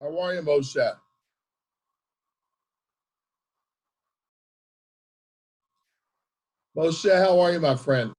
How are you, Moshe? Moshe, how are you, my friend?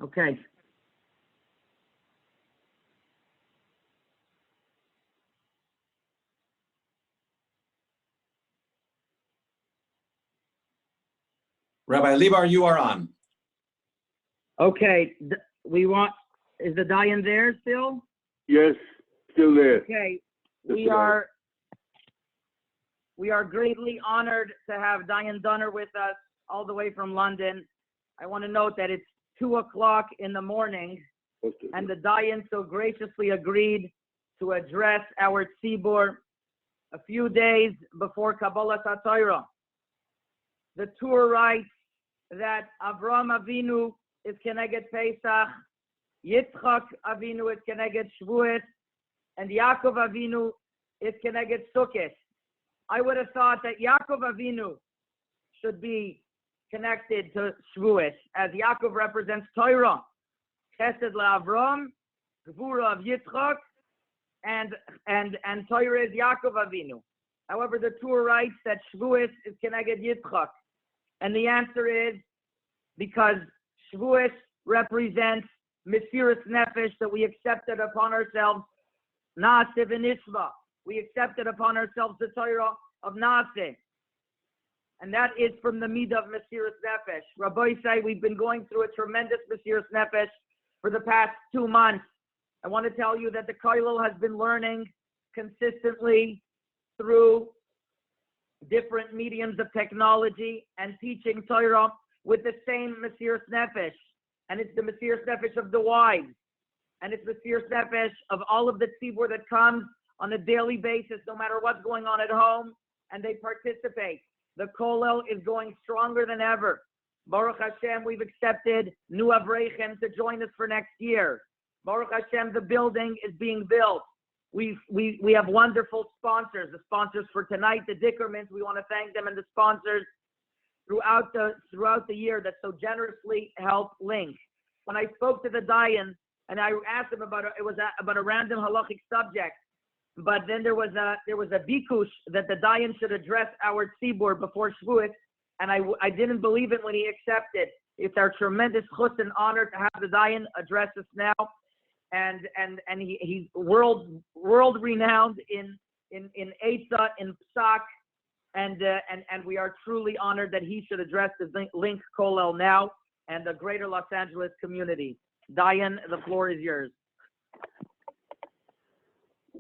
Okay. Rabbi Libar, you are on. Okay. Is the Dayan there still? Yes, still there. Okay. We are greatly honored to have Dayan Dunner with us all the way from London. I want to note that it's 2:00 in the morning, and the Dayan so graciously agreed to address our tzibur a few days before Kabbalas HaTorah. The tour writes that Avraham Avinu is Keneged Pesach, Yitzchak Avinu is Keneged Shavuos, and Yaakov Avinu is Keneged Sukkot. I would have thought that Yaakov Avinu should be connected to Shavuos, as Yaakov represents Torah, Chesed LaAvram, Gvura of Yitzchak, and Torah is Yaakov Avinu. However, the Torah writes that Shavuos is connected Yitzchak, and the answer is because Shavuos represents Mesiras Nefesh, that we accepted upon ourselves Naaseh v'Nishva. We accepted upon ourselves the Torah of Naaseh. And that is from the Midah of Mesiras Nefesh. Rabbi say we've been going through a tremendous Mesiras Nefesh for the past 2 months. I want to tell you that the Kollel has been learning consistently through different mediums of technology and teaching Torah with the same Mesiras Nefesh. And it's the Mesiras Nefesh of the wise. And it's the Mesiras Nefesh of all of the tzibur that comes on a daily basis, no matter what's going on at home, and they participate. The Kollel is going stronger than ever. Baruch Hashem, we've accepted new Avreichem to join us for next year. Baruch Hashem, the building is being built. We have wonderful sponsors. The sponsors for tonight, the Dickermans, we want to thank them, and the sponsors throughout the year that so generously help Link. When I spoke to the Dayan and I asked him about a random halachic subject, but then there was a bikush that the Dayan should address our tzibur before Shavuos, and I didn't believe it when he accepted. It's our tremendous chus and honor to have the Dayan address us now, and he's world renowned in Eitzah, in Psak, and we are truly honored that he should address the Link Kollel now and the greater Los Angeles community. Dayan, the floor is yours.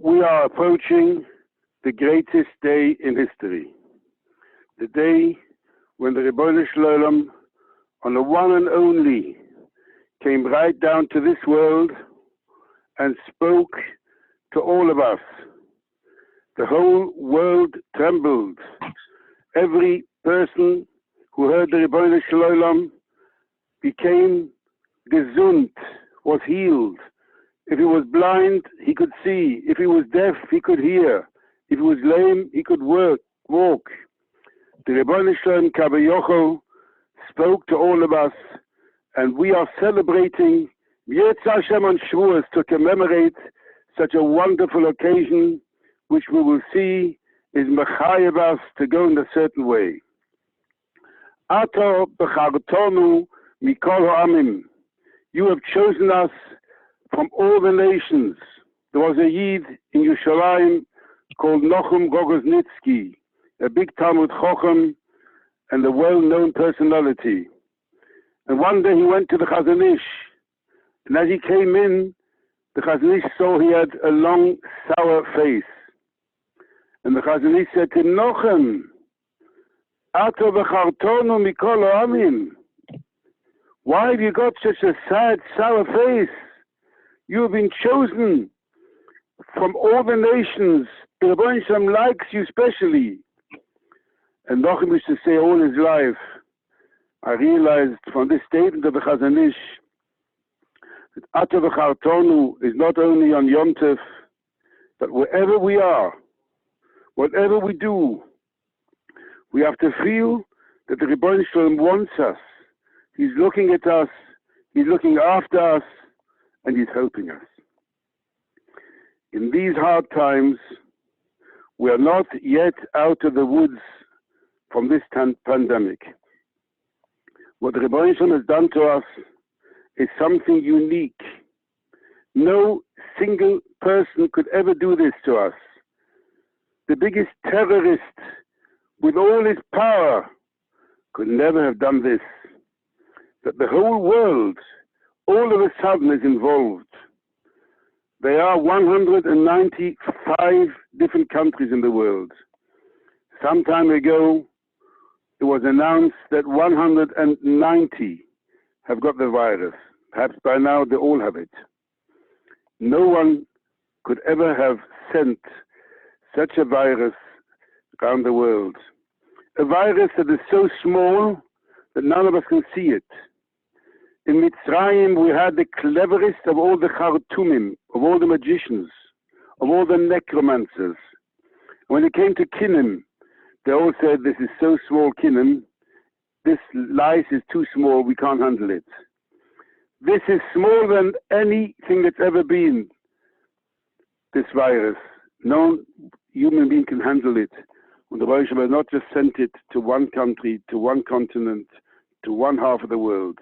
We are approaching the greatest day in history. The day when the Ribono Shel Olam, on the one and only, came right down to this world and spoke to all of us. The whole world trembled. Every person who heard the Ribono Shel Olam became gesund, was healed. If he was blind, he could see. If he was deaf, he could hear. If he was lame, he could walk. The Ribono Shel Olam Kabayocho spoke to all of us, and we are celebrating Yetz Hashem on Shavuos to commemorate such a wonderful occasion, which we will see is mechayev us to go in a certain way. Ato b'chartonu mikol ha'amim. You have chosen us from all the nations. There was a Yid in Yerushalayim called Nochum Gogoznitsky, a big Talmud Chochem and a well-known personality. And one day he went to the Chazon Ish, and as he came in, the Chazon Ish saw he had a long, sour face. And the Chazon Ish said to him, Nochem, Ato v'chartonu mikol ha'amim. Why have you got such a sad, sour face? You have been chosen from all the nations. The Ribono Shel Olam likes you specially. And Nochem used to say all his life, I realized from this statement of the Chazon Ish that Ato v'chartonu is not only on Yom Tov, but wherever we are, whatever we do, we have to feel that the Ribono Shel Olam wants us. He's looking at us, he's looking after us, and he's helping us. In these hard times, we are not yet out of the woods from this pandemic. What the Ribono Shel Olam has done to us is something unique. No single person could ever do this to us. The biggest terrorist with all his power could never have done this. That the whole world, all of a sudden, is involved. There are 195 different countries in the world. Some time ago, it was announced that 190 have got the virus. Perhaps by now they all have it. No one could ever have sent such a virus around the world. A virus that is so small that none of us can see it. In Mitzrayim, we had the cleverest of all the Khartoumim, of all the magicians, of all the necromancers. When it came to Kinnim, they all said, this is so small, Kinnim, this lice is too small, we can't handle it. This is smaller than anything that's ever been, this virus. No human being can handle it. And the Rosh has not just sent it to one country, to one continent, to one half of the world.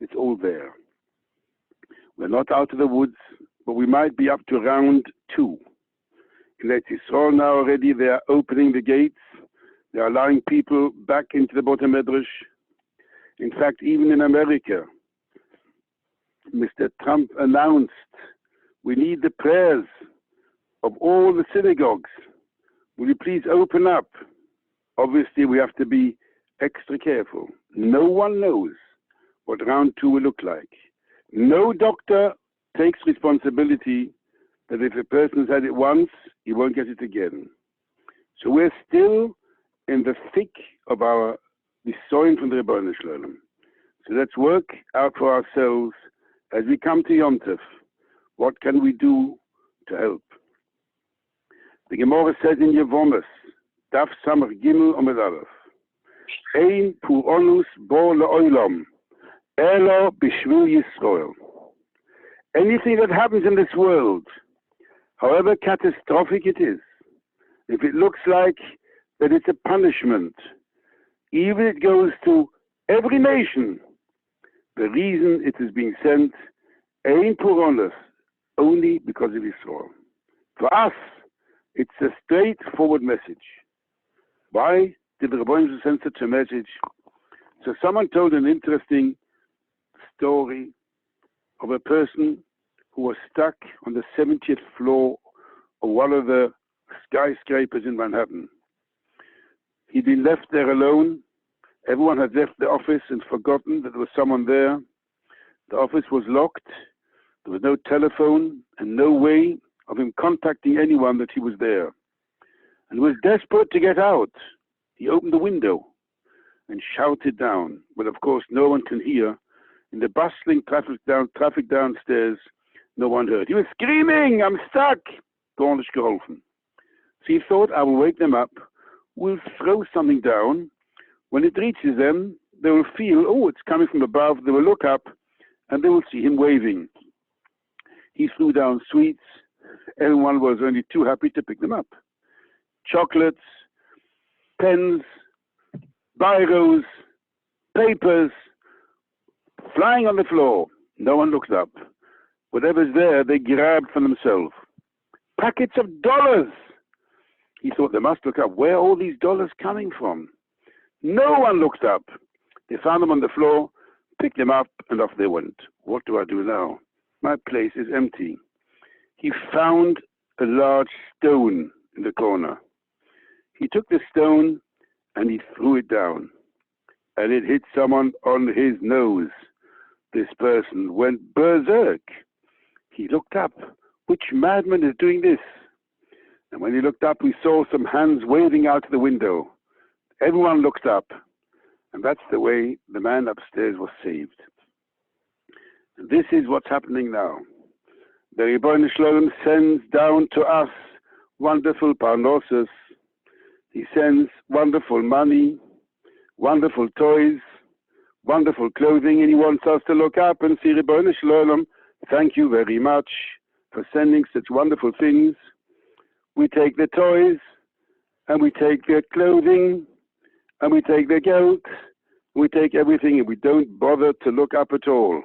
It's all there. We're not out of the woods, but we might be up to round 2. In Eretz Yisrael now already, they are opening the gates. They are allowing people back into the Beit Medrash. In fact, even in America, Mr. Trump announced, we need the prayers of all the synagogues. Will you please open up? Obviously, we have to be extra careful. No one knows what round 2 will look like. No doctor takes responsibility that if a person has had it once, he won't get it again. So we're still in the thick of our destroying from the Rebbeinu Shalom. So let's work out for ourselves as we come to Yom Tov. What can we do to help? The Gemara says in Yevomus, Daf Samach Gimel Omed Aleph, Ein Puronus Bo Le'olam, Elo B'Shvil Yisrael. Anything that happens in this world, however catastrophic it is, if it looks like that it's a punishment, even it goes to every nation, the reason it is being sent, Ein Puronus, only because of Israel. For us, it's a straightforward message. Why did the Rebbeinu send such a message? So someone told an interesting story of a person who was stuck on the 70th floor of one of the skyscrapers in Manhattan. He'd been left there alone. Everyone had left the office and forgotten that there was someone there. The office was locked. There was no telephone and no way of him contacting anyone that he was there. And he was desperate to get out. He opened the window and shouted down. But of course, no one can hear. In the bustling traffic downstairs, no one heard. He was screaming, I'm stuck. Gar nicht geholfen. So he thought, I will wake them up. We'll throw something down. When it reaches them, they will feel, oh, it's coming from above. They will look up and they will see him waving. He threw down sweets. Everyone was only too happy to pick them up. Chocolates, pens, biros, papers, flying on the floor. No one looked up. Whatever's there, they grabbed for themselves. Packets of dollars. He thought they must look up. Where are all these dollars coming from? No one looked up. They found them on the floor, picked them up, and off they went. What do I do now? My place is empty. He found a large stone in the corner. He took the stone and he threw it down. And it hit someone on his nose. This person went berserk. He looked up. Which madman is doing this? And when he looked up, we saw some hands waving out the window. Everyone looked up. And that's the way the man upstairs was saved. And this is what's happening now. The Rebbeinu Shalom sends down to us wonderful parnassus. He sends wonderful money, wonderful toys, wonderful clothing, and he wants us to look up and see Rebbeinu Shalom. Thank you very much for sending such wonderful things. We take the toys, and we take the clothing, and we take the geld, we take everything, and we don't bother to look up at all.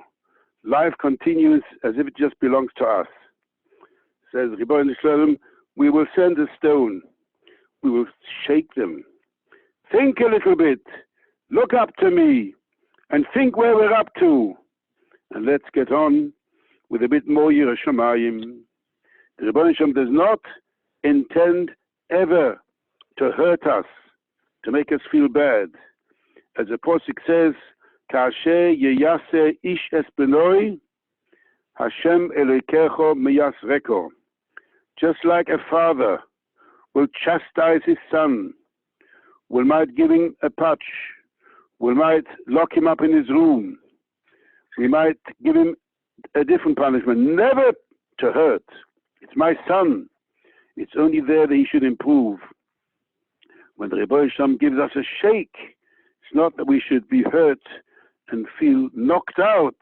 Life continues as if it just belongs to us. Says Rebbeinu Shalom, we will send a stone. We will shake them. Think a little bit. Look up to me and think where we're up to. And let's get on with a bit more Yirah Shamayim. The Rebbeinu Shalom does not intend ever to hurt us, to make us feel bad. As the Pasuk says, Kasher yeyase ish es benoi, Hashem elekecho meyasreko. Just like a father will chastise his son, might give him a touch, might lock him up in his room, we might give him a different punishment, never to hurt. It's my son. It's only there that he should improve. When the Rebbeinu Shalom gives us a shake, It's not that we should be hurt and feel knocked out.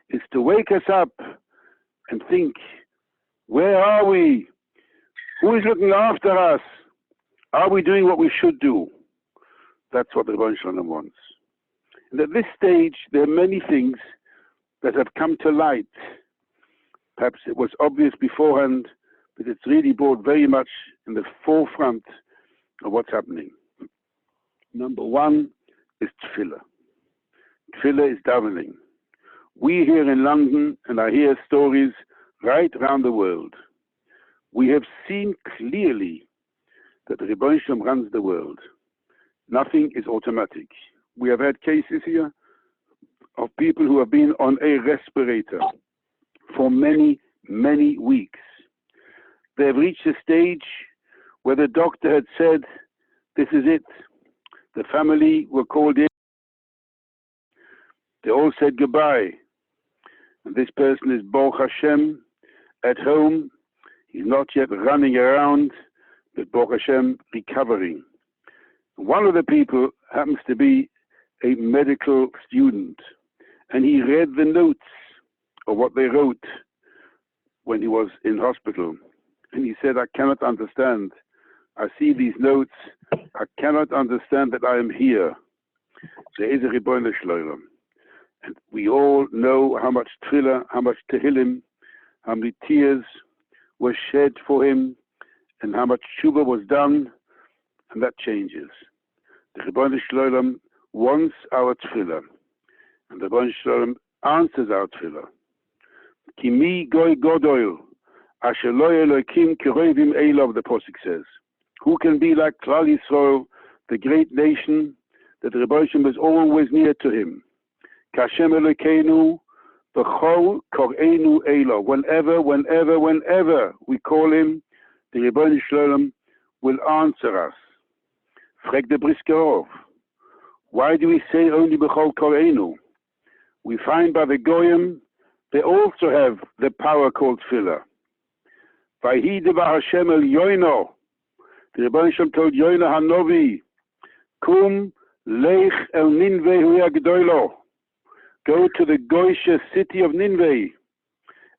It's to wake us up and think, where are we? Who is looking after us? Are we doing what we should do? That's what the Rebbeinu Shalom wants. And at this stage, there are many things that have come to light. Perhaps it was obvious beforehand, but it's really brought very much in the forefront of what's happening. Number one is tefillah. Tefillah is davening. We here in London, and I hear stories right around the world, we have seen clearly that the Rebbeinu Shalom runs the world. Nothing is automatic. We have had cases here of people who have been on a respirator for many, many weeks. They have reached a stage where the doctor had said, this is it. The family were called in. They all said goodbye. And this person is Baruch Hashem at home. He's not yet running around, but Baruch Hashem recovering. One of the people happens to be a medical student, and he read the notes of what they wrote when he was in hospital. And he said, I cannot understand. I see these notes. I cannot understand that I am here. There is a Rebbeinu Shalom. And we all know how much tefillah, how much tehillim, how many tears were shed for him, and how much tshuva was done, and that changes. The Rebbeinu Shalom wants our tefillah, and the Rebbeinu Shalom answers our tefillah. Ki mi goy godoil, asher lo Elokim kiroivim elov, the Pasuk says. Who can be like Klal Yisrael, the great nation, that the Rebbeinu Shalom is always near to him? Kashem Elokeinu, v'chol koreinu elov. Whenever we call him, the Rebbeinu Shalom will answer us. Frag the Briskerov. Why do we say only b'chol koreinu? We find by the Goyim, they also have the power called tefillah. Vayhi devar Hashem el Yoino. The Rebbeinu Shalom told Yoino Hanovi, Kum lech el Ninveh hu yagdoilo. Go to the Goyish city of Ninveh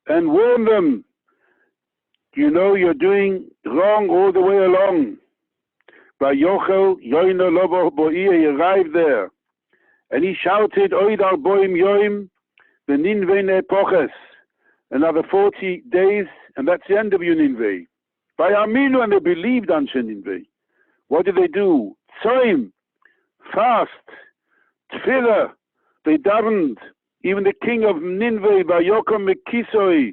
and warn them. You know you're doing wrong all the way along. Vayochel Yoino lobo bo'ir, he arrived there. And he shouted, Oid al boim yoim, the Ninveh nepoches. Another 40 days, and that's the end of your Ninveh. By Aminu, and they believed on Ninveh. What did they do? Tzoim, fast, tefillah. They davened. Even the king of Ninveh, by Yokom Mekisoi,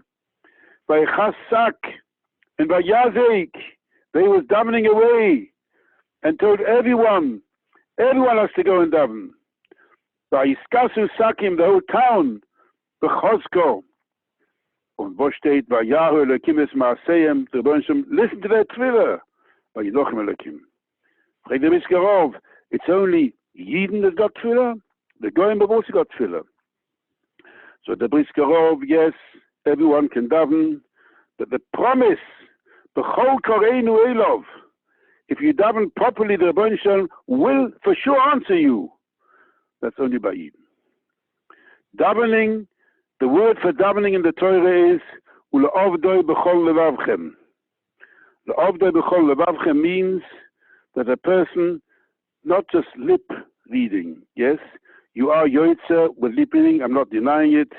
by Chasak, and by Yazek, they was davening away and told everyone has to go and daven. By Iskasu Sakim, the whole town, the Chosko, und wo steht, by Yahu Elokim es Maaseyem, the Rebbeinu, listen to their tefillah, by Yilochem Elokim. Frag the Miskarov, it's only Yidden that got tefillah, the Goyim have also got tefillah. So the Briskerov, yes, everyone can daven, but the promise, b'chol koreinu elov, if you daven properly, the Rebbeinu Shalom will for sure answer you. That's only by Eden. Davening, the word for davening in the Torah is u'le'ovdoi b'chol levavchem. Le'ovdoi b'chol levavchem means that a person, not just lip reading, yes, you are yoitzer with lip reading, I'm not denying it,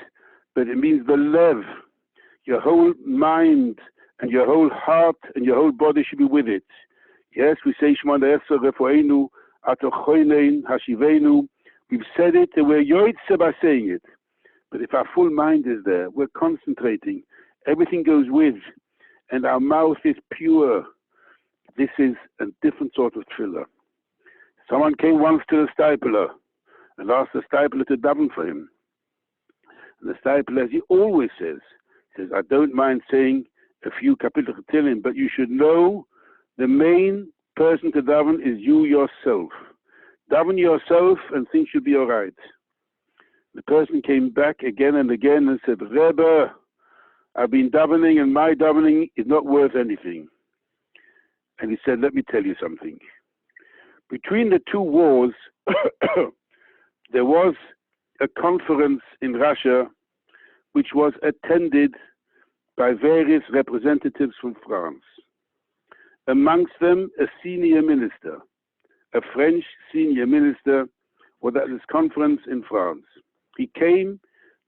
but it means the lev, your whole mind and your whole heart and your whole body should be with it. Yes, we say Shemona Esrei Refoeinu Atochoinein Hashivenu. We've said it and we're yoitzer by saying it. But if our full mind is there, we're concentrating, everything goes with, and our mouth is pure. This is a different sort of tefillah. Someone came once to the stipler and asked the stipler to daven for him. And the stipler, as he always says, I don't mind saying a few kapitel Tehillim, but you should know the main person to daven is you yourself. Daven yourself and things should be all right. The person came back again and again and said, Rebbe, I've been davening and my davening is not worth anything. And he said, let me tell you something. Between the two wars, there was a conference in Russia which was attended by various representatives from France. Amongst them, a senior minister, a French senior minister, was at this conference in France. He came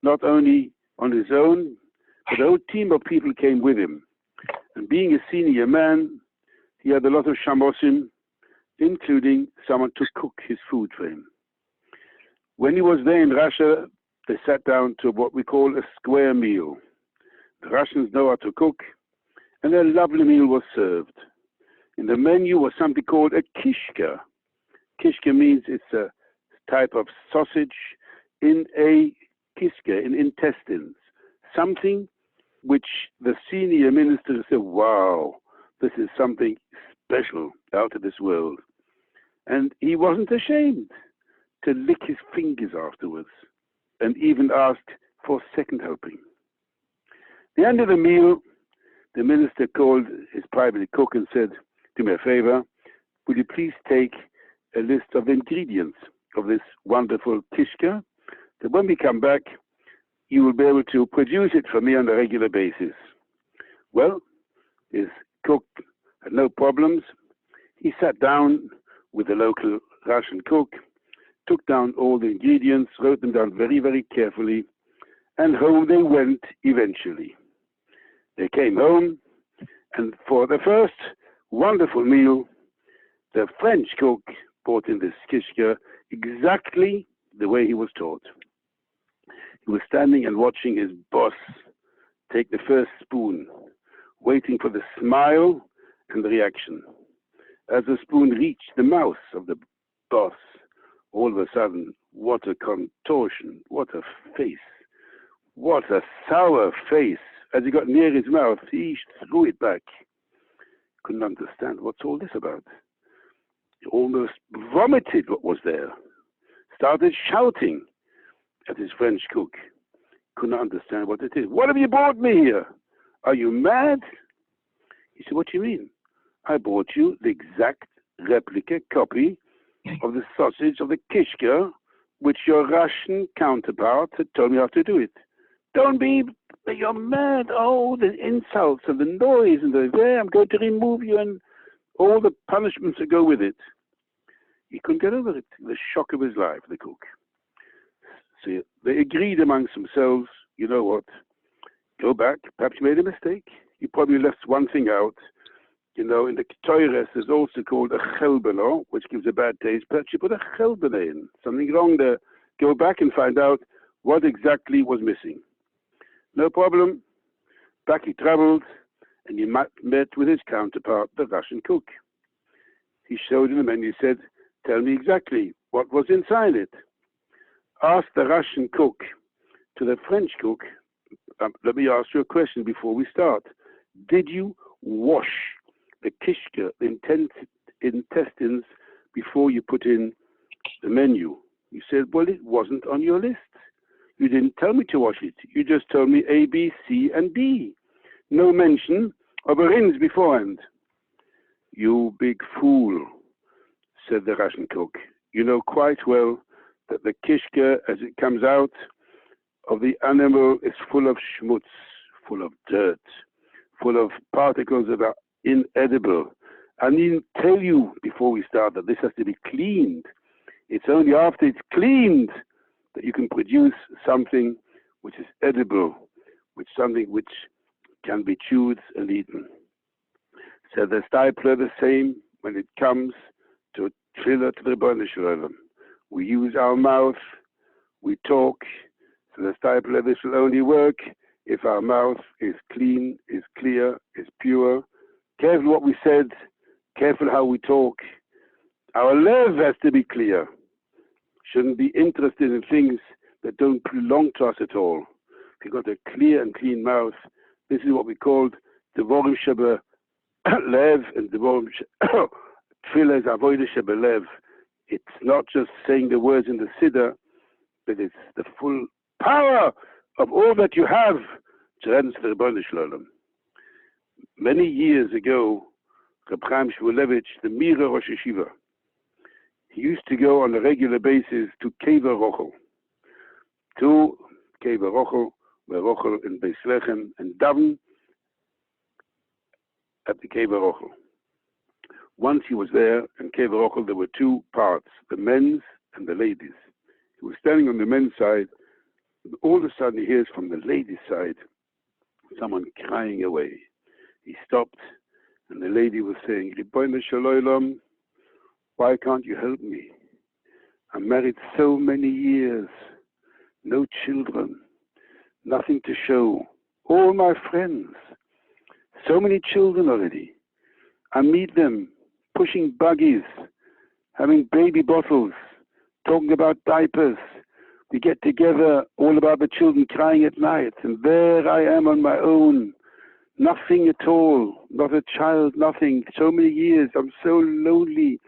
not only on his own, but a whole team of people came with him. And being a senior man, he had a lot of shamosim, including someone to cook his food for him. When he was there in Russia, they sat down to what we call a square meal. The Russians know how to cook, and a lovely meal was served. In the menu was something called a kishka. Kishka means it's a type of sausage in a kishka, in intestines. Something which the senior minister said, wow, this is something special out of this world. And he wasn't ashamed to lick his fingers afterwards and even asked for a second helping. At the end of the meal, the minister called his private cook and said, do me a favor, would you please take a list of the ingredients of this wonderful kishka, that when we come back, you will be able to produce it for me on a regular basis. Well, his cook had no problems. He sat down with the local Russian cook, took down all the ingredients, wrote them down very, very carefully, and home they went eventually. They came home, and for the first wonderful meal, the French cook brought in this kishka exactly the way he was taught. He was standing and watching his boss take the first spoon, waiting for the smile and the reaction. As the spoon reached the mouth of the boss, all of a sudden, what a contortion, what a face, what a sour face. As he got near his mouth, he threw it back. Couldn't understand what's all this about. He almost vomited what was there. Started shouting at his French cook. Couldn't understand what it is. What have you brought me here? Are you mad? He said, what do you mean? I brought you the exact replica copy of the sausage of the kishka, which your Russian counterpart had told me how to do it. Don't be, you're mad. Oh, the insults and the noise and the there, I'm going to remove you and all the punishments that go with it. He couldn't get over it. The shock of his life, the cook. So they agreed amongst themselves, you know what, go back, perhaps you made a mistake. You probably left one thing out. You know, in the Torah, there's also called a chelbeno, which gives a bad taste. Perhaps you put a chelbeno in, something wrong there. Go back and find out what exactly was missing. No problem. Back he traveled, and he met with his counterpart, the Russian cook. He showed him and he said, tell me exactly what was inside it. Asked the Russian cook to the French cook, let me ask you a question before we start. Did you wash the kishka, the intestines, before you put in the menu? He said, well, it wasn't on your list. You didn't tell me to wash it. You just told me A, B, C, and D. No mention of a rinse beforehand. You big fool, said the Russian cook. You know quite well that the kishka, as it comes out of the animal, is full of schmutz, full of dirt, full of particles that are inedible. I didn't tell you before we start that this has to be cleaned. It's only after it's cleaned that you can produce something which is edible, something which can be chewed and eaten. So the stipler the same when it comes to a tefillah to the Rebbeinu Shalom. We use our mouth, we talk. So the stipler, this will only work if our mouth is clean, is clear, is pure. Careful what we said, careful how we talk. Our lev has to be clear. Shouldn't be interested in things that don't belong to us at all. If you've got a clear and clean mouth, this is what we called Devorim Sheba Lev and Devorim Tefillah is Avodah Sheba Lev. It's not just saying the words in the Siddur, but it's the full power of all that you have to answer the Rebbeinu Shalom. Many years ago, Reb Chaim Shmulevich, the Mira Rosh Yeshiva, he used to go on a regular basis to Kever Rochel. To Kever Rochel, where Rochel in Beis Lechem, and daven at the Kever Rochel. Once he was there, in Kever Rochel, there were two parts, the men's and the ladies. He was standing on the men's side, and all of a sudden he hears from the ladies' side someone crying away. He stopped, and the lady was saying, Ribono Shel Olam, why can't you help me? I'm married so many years, no children, nothing to show. All my friends, so many children already. I meet them, pushing buggies, having baby bottles, talking about diapers. We get together, all about the children crying at night, and there I am on my own. Nothing at all, not a child, nothing. So many years, I'm so lonely.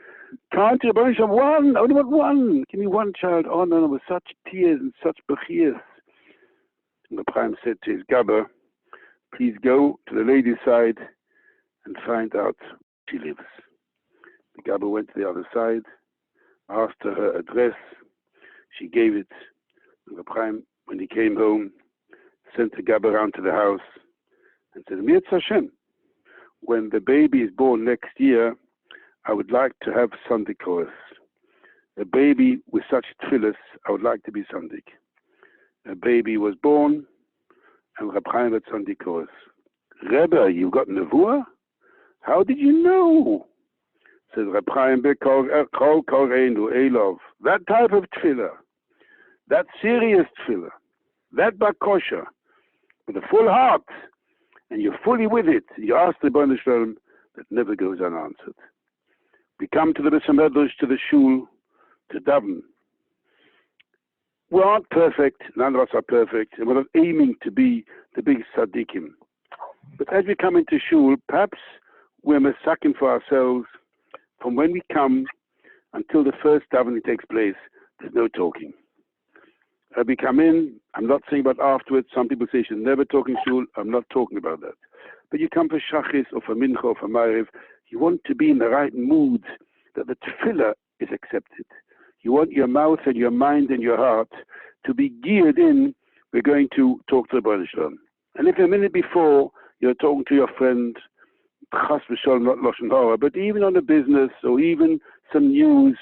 Can't you banish one? I only want one. Give me one child. Oh no, with such tears and such bechirs. And the Prime said to his Gabber, please go to the lady's side and find out where she lives. The Gabber went to the other side, asked her address. She gave it. And the Prime, when he came home, sent the Gabber around to the house and said, Mirz Hashem, when the baby is born next year, I would like to have Sunday chorus. A baby with such tefillas, I would like to be Sunday. A baby was born, and Reb Chaim had Sunday chorus. Rebbe, you got nevuah? How did you know? Said Reb Chaim, that type of tefillah, that serious tefillah, that bakosha, with a full heart, and you're fully with it, you ask the Ribono Shel Olam, that never goes unanswered. We come to the Beis Medrash, to the shul, to daven. We aren't perfect, none of us are perfect, and we're not aiming to be the big tzaddikim. But as we come into shul, perhaps we're mistaken for ourselves. From when we come until the first davening takes place, there's no talking. As we come in, I'm not saying about afterwards. Some people say you should never talk in shul. I'm not talking about that. But you come for shachis or for mincha or for mariv, you want to be in the right mood, that the tefillah is accepted. You want your mouth and your mind and your heart to be geared in. We're going to talk to the Ribono Shel Olam. And if a minute before you're talking to your friend, chas v'sholom, not lashon hara, but even on a business or even some news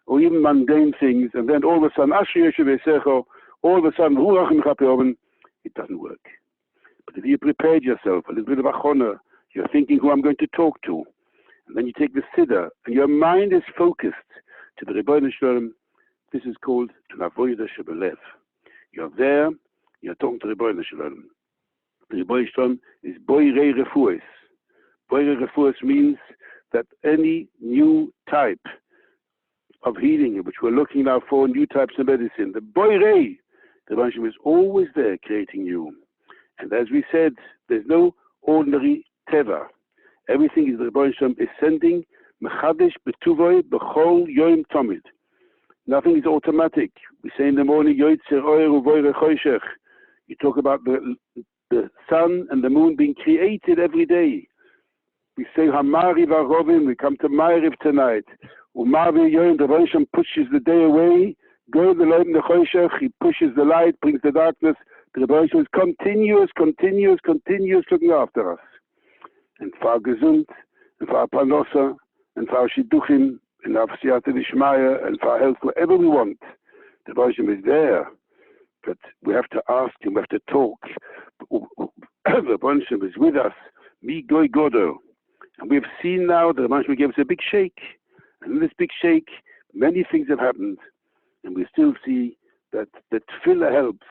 or even mundane things, and then all of a sudden, all of a sudden, it doesn't work. But if you prepared yourself, a little bit of achona, you're thinking who I'm going to talk to, and then you take the siddur, and your mind is focused to the Ribono Shel Olam, this is called an avodah shebelev. You're there, you're talking to the Ribono Shel Olam. The Ribono Shel Olam is boirei refuos. Boirei refuos means that any new type of healing, which we're looking now for, new types of medicine, the boirei, the Ribono Shel Olam is always there creating you. And as we said, there's no ordinary teva. Everything is the Ribono Shel Olam is sending mechadesh betuvoi b'chol yom tomid. Nothing is automatic. We say in the morning, yoytzer oyer uvoyre choshech. You talk about the sun and the moon being created every day. We say hamariv arovim. We come to Ma'ariv tonight. Umavi yoyim, the Ribono Shel Olam pushes the day away. Go the loim the choshech. He pushes the light, brings the darkness. The Ribono Shel Olam is continuous looking after us. And for our gesund, and for our panosa, and for our shidduchim, and our siyata d'shmaya, and for our health, whatever we want, the Ribono Shel Olam is there. But we have to ask him, we have to talk. The Ribono Shel Olam is with us. Mi goy godo. And we've seen now that the Ribono Shel Olam gave us a big shake. And in this big shake, many things have happened. And we still see that the tefillah helps.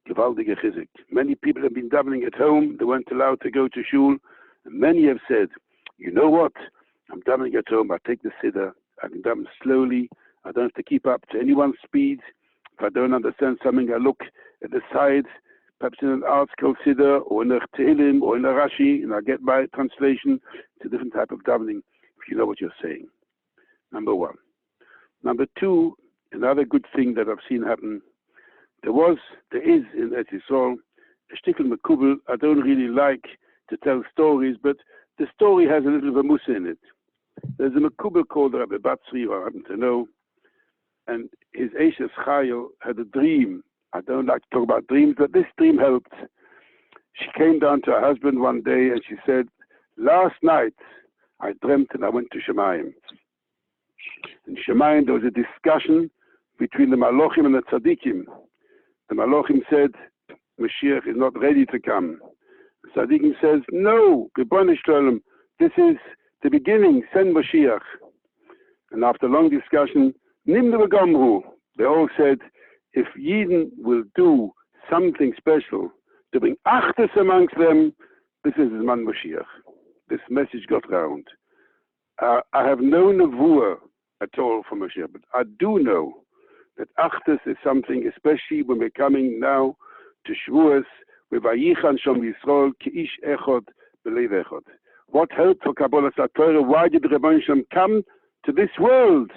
Gewaltige chizik. Many people have been davening at home. They weren't allowed to go to shul. And many have said, you know what? I'm davening at home. I take the siddur. I can daven slowly. I don't have to keep up to anyone's speed. If I don't understand something, I look at the side, perhaps in an article siddur, or in a Tehillim, or in a Rashi, and I get my translation. It's a different type of davening, if you know what you're saying. Number one. Number two, another good thing that I've seen happen, there is in Eretz Yisrael a shtickl mekubel. I don't really like to tell stories, but the story has a little of a musa in it. There's a mekubel called Rabbi Batzri, who I happen to know. and his Eishes Chayo had a dream. I don't like to talk about dreams, but this dream helped. She came down to her husband one day and she said, last night I dreamt and I went to Shemayim. In Shemayim there was a discussion between the Malochim and the Tzaddikim. The Malochim said, Mashiach is not ready to come. The Tzaddikim says, no, Ribono Shel Olam, this is the beginning, send Mashiach. And after a long discussion, Nimnu Gamru, they all said, if Yidden will do something special to bring Achtes amongst them, this is Man Mashiach. This message got round. I have no nevuah at all from Mashiach, but I do know that Achtes is something, especially when we're coming now to Shavuos, with Vayichan Shom Yisrael, Ki'ish Echod, Belev Echod. What helped for Kabbalah Torah? Why did Ribono Shel Olam come to this world?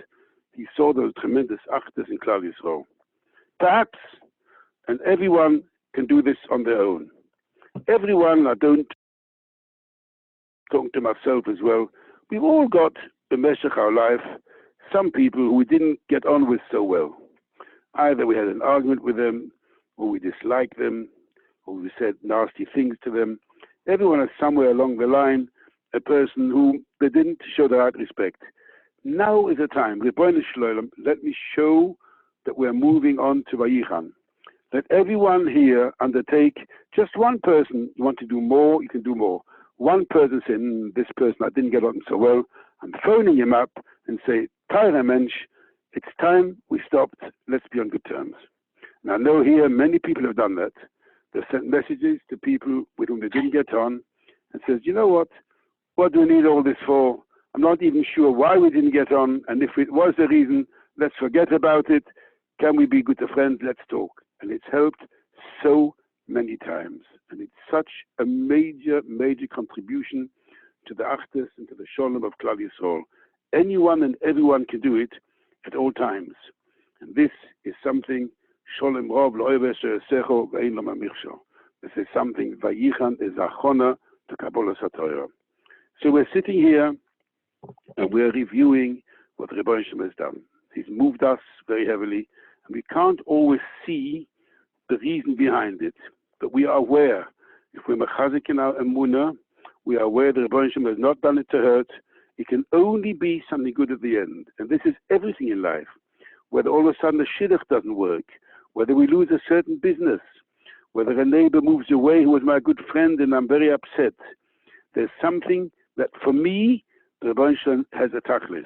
He saw those tremendous Achtes in Klal Yisrael. Perhaps, and everyone can do this on their own. Everyone, I don't talk to myself as well, we've all got, in Meshach our life, some people who we didn't get on with so well. Either we had an argument with them, or we disliked them, or we said nasty things to them. Everyone has somewhere along the line a person who they didn't show the right respect. Now is the time. Ribono Shel Olam, let me show that we're moving on to Vayichan. Let everyone here undertake, just one person, you want to do more, you can do more. One person say, this person I didn't get on so well, I'm phoning him up and say, Tyra Mensch, it's time we stopped, let's be on good terms. Now I know here many people have done that. They've sent messages to people with whom they didn't get on and says, you know what do we need all this for? I'm not even sure why we didn't get on, and if it was the reason, let's forget about it. Can we be good friends? Let's talk. And it's helped so many times. And it's such a major, major contribution to the Achtes and to the Shalom of Klal Yisrael. Anyone and everyone can do it at all times. And this is something, Shalom Rov Lo'ever She'esecho Ve'ein Lo Mamichsho. This is something, Vayichan is Achona to Kabbalah Torah. So we're sitting here and we're reviewing what Ribono Shel Olam has done. He's moved us very heavily, and we can't always see the reason behind it, but we are aware. If we're mechazik in our emunah, we are aware that Ribono Shel Olam has not done it to hurt. It can only be something good at the end, and this is everything in life. Whether all of a sudden the shidduch doesn't work, whether we lose a certain business, whether a neighbor moves away who was my good friend and I'm very upset. There's something that for me, the Ribono Shel Olam has a tachlis.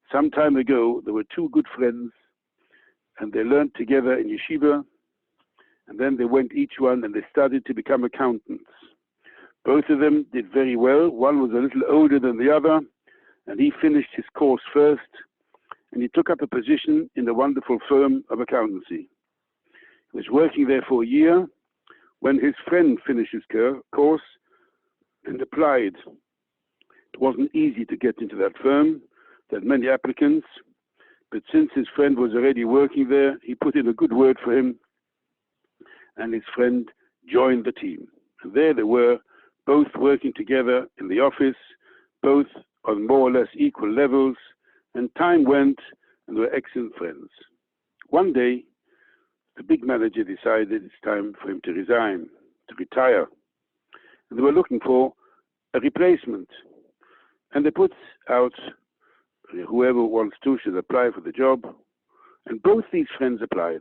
Some time ago, there were two good friends, and they learned together in yeshiva, and then they went each one and they studied to become accountants. Both of them did very well. One was a little older than the other, and he finished his course first, and he took up a position in the wonderful firm of accountancy. He was working there for a year when his friend finished his course and applied. It wasn't easy to get into that firm. There had many applicants, but since his friend was already working there, he put in a good word for him, and his friend joined the team. And there they were, both working together in the office, both on more or less equal levels, and time went, and they were excellent friends. One day, the big manager decided it's time for him to resign, to retire. And they were looking for a replacement. And they put out whoever wants to should apply for the job. And both these friends applied.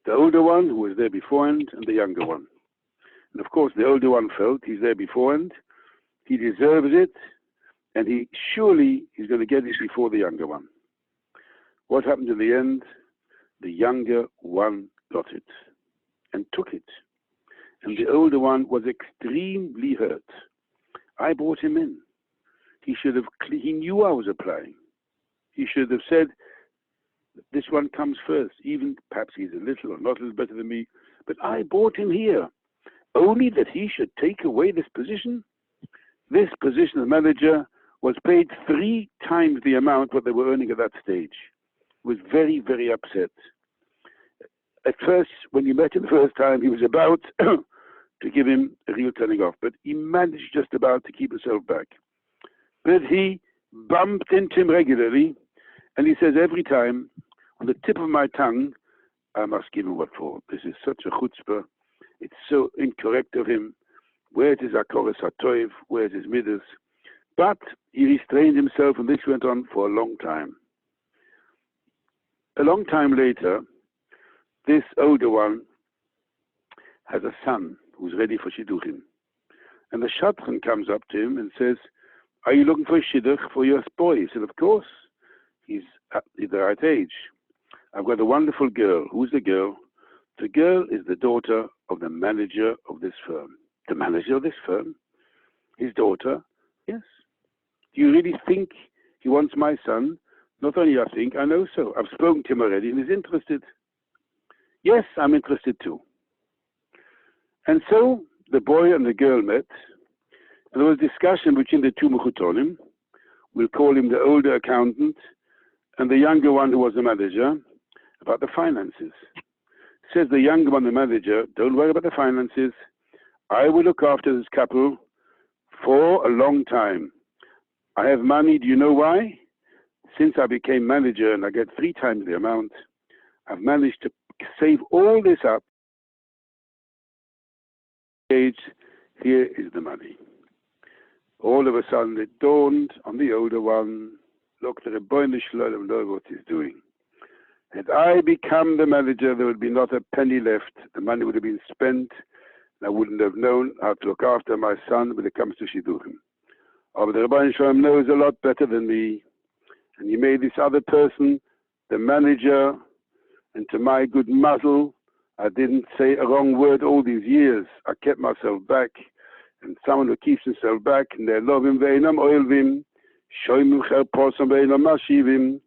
The older one, who was there beforehand, and the younger one. And of course, the older one felt he's there beforehand, he deserves it, and he's going to get it before the younger one. What happened in the end? The younger one got it and took it. And the older one was extremely hurt. I brought him in. He knew I was applying. He should have said, this one comes first, even perhaps he's a little or not a little better than me, but I brought him here. Only that he should take away this position? This position of manager was paid 3 times the amount what they were earning at that stage. He was very, very upset. At first, when you met him the first time, he was about to give him a real turning off, but he managed just about to keep himself back. But he bumped into him regularly, And he says every time, on the tip of my tongue, I must give him what for. This is such a chutzpah. It's so incorrect of him. Where it is Akoros HaToiv, where it is Midas. But he restrained himself, and this went on for a long time. A long time later, this older one has a son who's ready for Shidduchim. And the Shadchan comes up to him and says, are you looking for a Shidduch for your boy? He said, of course. He's at the right age. I've got a wonderful girl. Who's the girl? The girl is the daughter of the manager of this firm. The manager of this firm? His daughter? Yes. Do you really think he wants my son? Not only I think, I know so. I've spoken to him already and he's interested. Yes, I'm interested too. And so the boy and the girl met, and there was discussion between the two mechutonim. We'll call him the older accountant and the younger one who was the manager, about the finances. Says the younger one, the manager, don't worry about the finances. I will look after this couple for a long time. I have money. Do you know why? Since I became manager and I get 3 times the amount, I've managed to save all this up. Here is the money. All of a sudden it dawned on the older one, look, the Rebbeinu Shalom knows what he's doing. Had I become the manager, there would be not a penny left. The money would have been spent, and I wouldn't have known how to look after my son when it comes to Shidduchim. Oh, but the Rebbeinu Shalom knows a lot better than me. And he made this other person the manager, and to my good muzzle, I didn't say a wrong word all these years. I kept myself back, and someone who keeps himself back, and they love him, ve'inam oilvim, shoymim cherposam ve'inam mashivim,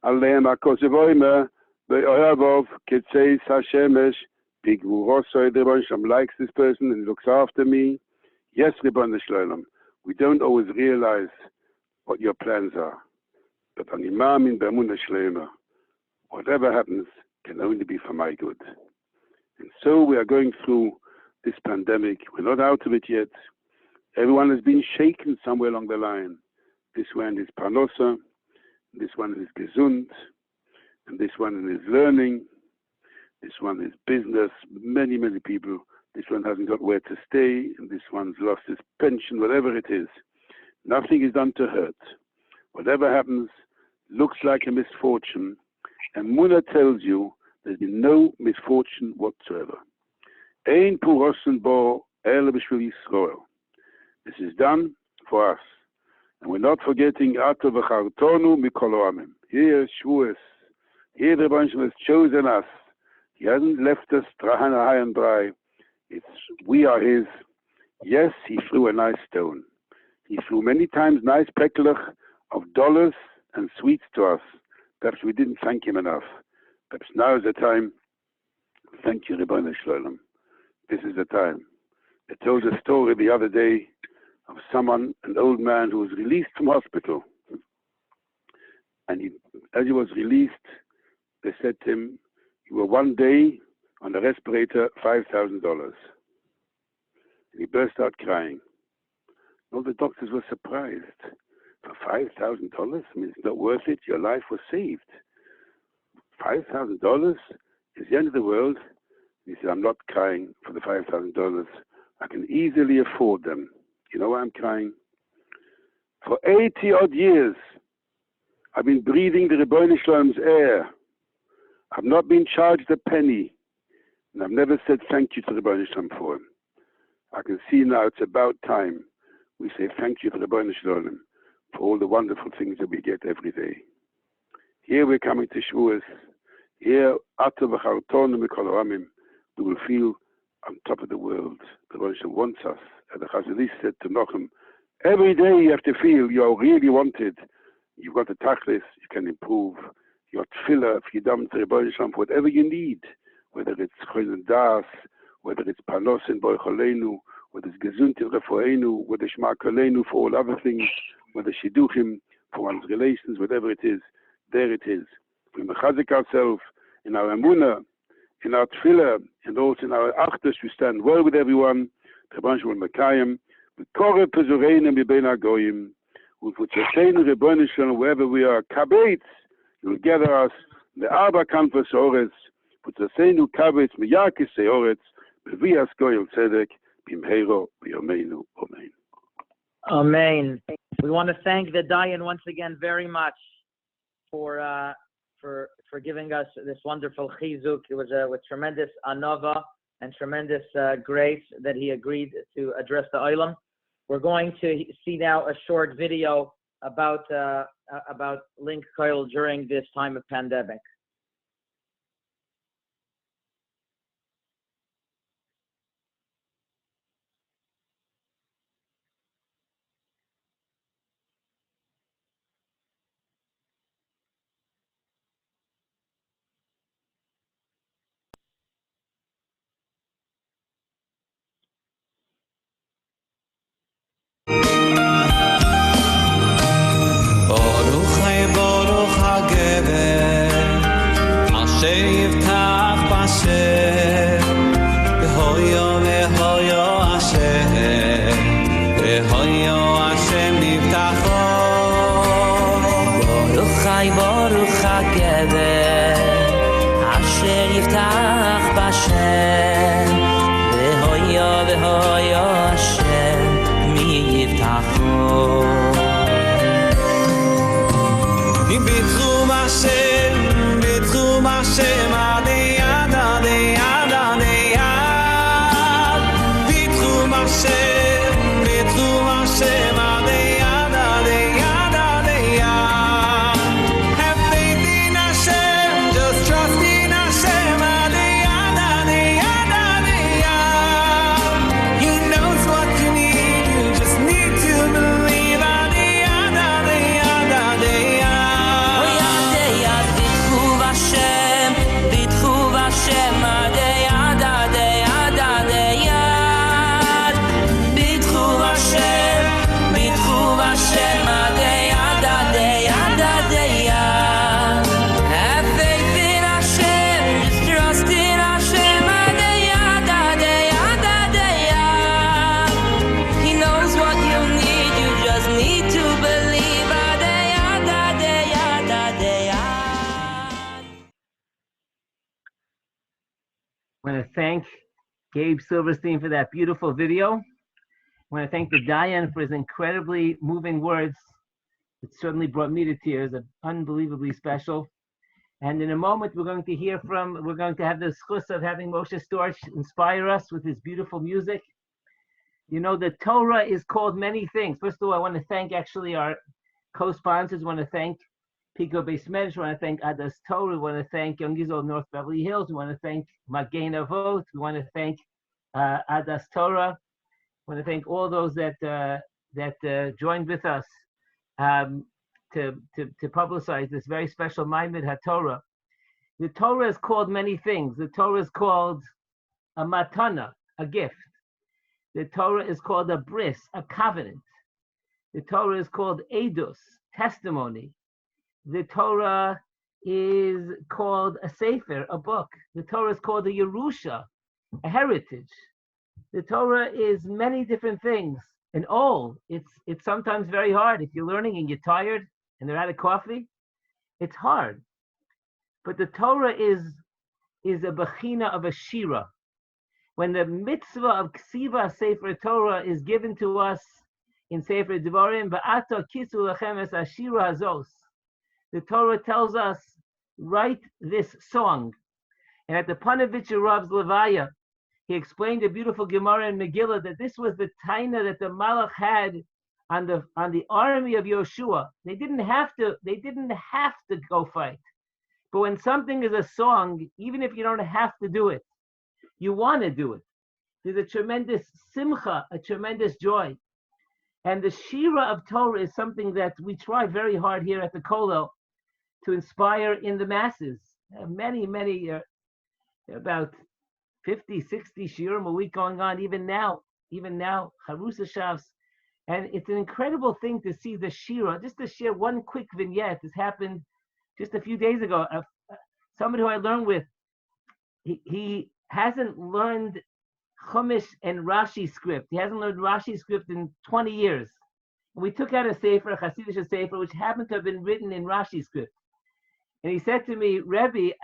aleim hakosevoyme, ve'oyavov, ketzeis hashemesh, bigvu rosoy, the Rebbeinu Shalom likes this person and looks after me. Yes, Rebbeinu Shalom, we don't always realize what your plans are. But an imam in B'emunah Shlema, whatever happens can only be for my good. And so we are going through this pandemic. We're not out of it yet. Everyone has been shaken somewhere along the line. This one is parnosa, this one is gesund, and this one is learning, this one is business, many, many people. This one hasn't got where to stay, and this one's lost his pension, whatever it is. Nothing is done to hurt. Whatever happens looks like a misfortune, and Munah tells you there's been no misfortune whatsoever. Ein purosen bo el b'shvil Yisrael. This is done for us, and we're not forgetting Ato v'chartonu mikol ha'amim. Here, Shavuos. Here, the Rebbeinu Shalom has chosen us. He hasn't left us high and dry. We are his. Yes, he threw a nice stone. He threw many times nice peklach of dollars and sweets to us. Perhaps we didn't thank him enough. Perhaps now is the time. Thank you, Rebbeinu Shalom. This is the time. I told a story the other day of someone, an old man who was released from hospital. And as he was released, they said to him, you were one day on the respirator, $5,000. And he burst out crying. All the doctors were surprised. For $5,000? I mean, it's not worth it. Your life was saved. $5,000 is the end of the world. He said, I'm not crying for the $5,000. I can easily afford them. You know why I'm crying? For 80 odd years, I've been breathing the Rebbeinu Shalom's air. I've not been charged a penny. And I've never said thank you to the Rebbeinu Shalom for him. I can see now it's about time we say thank you to the Rebbeinu Shalom for all the wonderful things that we get every day. Here we're coming to Shavuos. Here, Ato v'chartonu mikol ha'amim, we will feel on top of the world. The Rebbeinu Shalom wants us. And the Chazon Ish said to Nochem, every day you have to feel you are really wanted. You've got the tachlis, you can improve. Your tefillah, if you done to the Rebbeinu Shalom, whatever you need, whether it's chosen das, whether it's panos in boi cholenu, whether it's gesund in refoenu, whether it's shma kolenu for all other things, whether shidduchim for one's relations, whatever it is, there it is. We mechazik ourselves in our emunah, in our tefillah, and also in our achdus, we stand well with everyone. The Rebbeinu Shalom mekayim, v'koreh pezureinu mibein hagoyim, u'v'tzoteinu Rebbeinu Shalom wherever we are, kabetz, will gather us the Arba Kanfas Oretz, put the Seinu Kavitz, Miyakis Oretz, Bevias Goyel Tzedek, Bimheiro, Biomeinu, Amen. Amen. We want to thank the Dayan once again very much for giving us this wonderful chizuk. It was with tremendous anava and tremendous grace that he agreed to address the Olam. We're going to see now a short video about Link Kollel during this time of pandemic. I want to thank Gabe Silverstein for that beautiful video. I want to thank the Dayan for his incredibly moving words. It certainly brought me to tears, unbelievably special. And in a moment, we're going to have the schus of having Moshe Storch inspire us with his beautiful music. You know, the Torah is called many things. First of all, I want to thank actually our co-sponsors. I want to thank Pico Beis Medrash. We want to thank Adas Torah. We want to thank Young Israel North Beverly Hills. We want to thank Magen Avot. We want to thank Adas Torah. We want to thank all those that joined with us to publicize this very special Maimed HaTorah. The Torah is called many things. The Torah is called a matana, a gift. The Torah is called a bris, a covenant. The Torah is called edus, testimony. The Torah is called a sefer, a book. The Torah is called a Yerusha, a heritage. The Torah is many different things. And it's sometimes very hard. If you're learning and you're tired and they're out of coffee, it's hard. But the Torah is a bechina of a shira. When the mitzvah of ksiva sefer Torah is given to us in Sefer Devarim, ba'ata kisu lachem es ashira hazos. The Torah tells us, write this song. And at the Panovich Rav's Levaya, he explained a beautiful Gemara in Megillah that this was the taina that the Malach had on the army of Yoshua. They didn't have to go fight. But when something is a song, even if you don't have to do it, you want to do it. There's a tremendous simcha, a tremendous joy. And the shira of Torah is something that we try very hard here at the Kollel to inspire in the masses. Many, about 50, 60 shiurim a week going on, even now, Charusa Shavs. And it's an incredible thing to see the shira. Just to share one quick vignette, this happened just a few days ago. Somebody who I learned with, he hasn't learned Chumash and Rashi script. He hasn't learned Rashi script in 20 years. And we took out a sefer, a Hasidic sefer, which happened to have been written in Rashi script. And he said to me, Rebbe,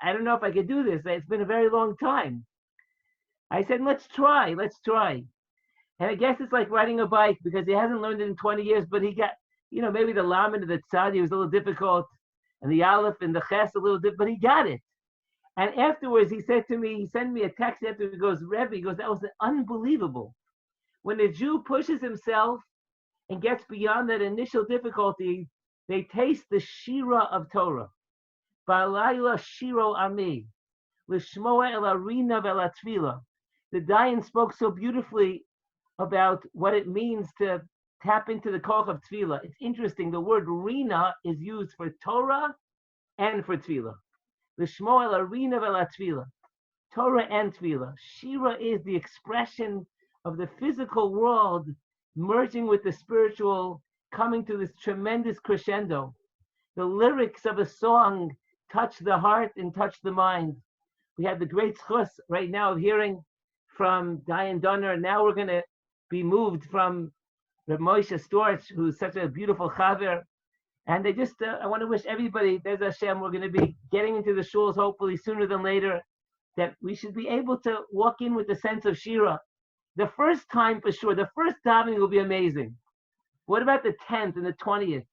I don't know if I could do this. It's been a very long time. I said, let's try. And I guess it's like riding a bike because he hasn't learned it in 20 years, but he got, maybe the Lamed and the Tzadi was a little difficult, and the Aleph and the Ches a little difficult, but he got it. And afterwards, he said to me, he sent me a text after, he goes, Rebbe, he goes, that was unbelievable. When a Jew pushes himself and gets beyond that initial difficulty, they taste the Shira of Torah. Ba'alayla Shiro Ami, L'shmoa el arina vel atfila. The Dayan spoke so beautifully about what it means to tap into the koch of tefillah. It's interesting, the word rina is used for Torah and for tefillah. L'shmo el arina vel tefillah. Torah and tefillah. Shira is the expression of the physical world merging with the spiritual, coming to this tremendous crescendo. The lyrics of a song touch the heart and touch the mind. We had the great schus right now of hearing from Dayan Aharon. Now we're going to be moved from Reb Moshe Storch, who's such a beautiful chaver. And they just, I want to wish everybody, there's Hashem, we're going to be getting into the shuls hopefully sooner than later, that we should be able to walk in with a sense of Shira. The first time for sure, the first davening will be amazing. What about the 10th and the 20th?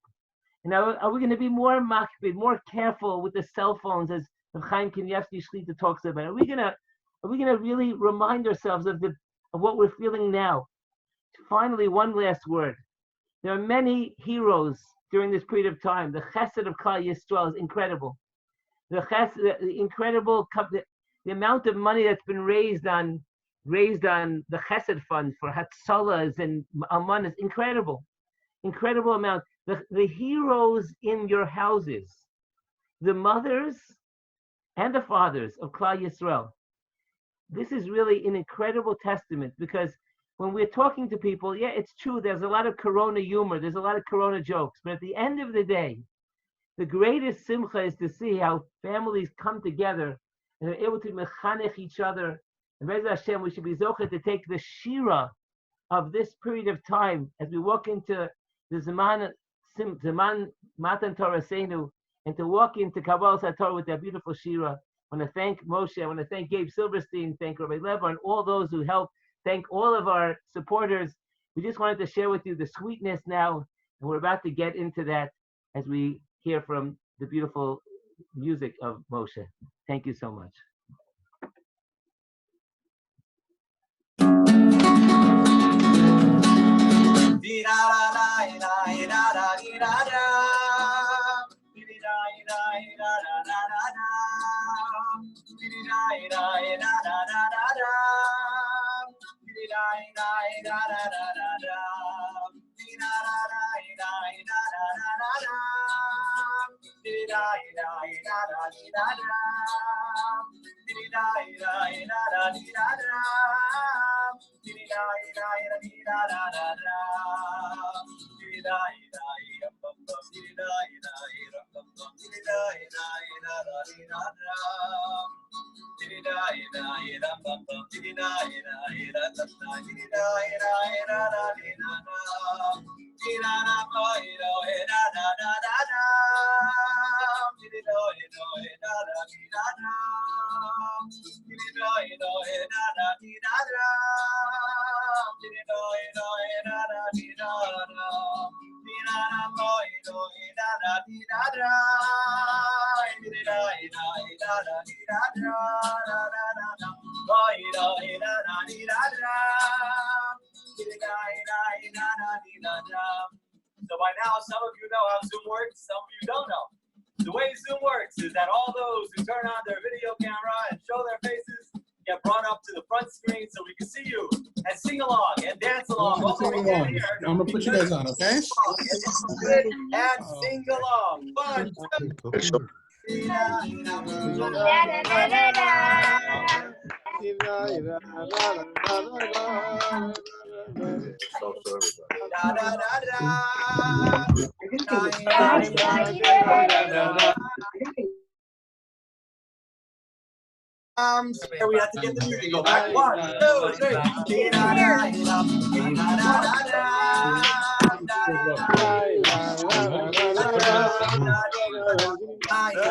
And are we going to be more makbid, more careful with the cell phones, as Chaim Kanievsky Shlita talks about? Are we going to really remind ourselves of what we're feeling now? Finally, one last word. There are many heroes during this period of time. The chesed of Klal Yisrael is incredible. The amount of money that's been raised on the chesed fund for hatzalas and almanas, incredible amount. The heroes in your houses, the mothers and the fathers of Klal Yisrael. This is really an incredible testament, because when we're talking to people, yeah, it's true, there's a lot of Corona humor, there's a lot of Corona jokes, but at the end of the day, the greatest simcha is to see how families come together and are able to mechanech each other. And Reza Hashem, we should be zocheh to take the shira of this period of time as we walk into the Zaman Matan Torah Seinu, and to walk into Kabbalah Satorah with that beautiful shira. I want to thank Moshe, I want to thank Gabe Silverstein, thank Rabbi Levar, and all those who helped. Thank all of our supporters. We just wanted to share with you the sweetness now, and we're about to get into that as we hear from the beautiful music of Moshe. Thank you so much. So by now, some of you know how Zoom works, some of you don't know. The way Zoom works is that all those who turn on their video camera and show their faces get brought up to the front screen so we can see you and sing along and dance along. I'm gonna put you guys on, okay? And sing along. 1, 2. So we have to get the music. Go back. 1, 2, 3. No,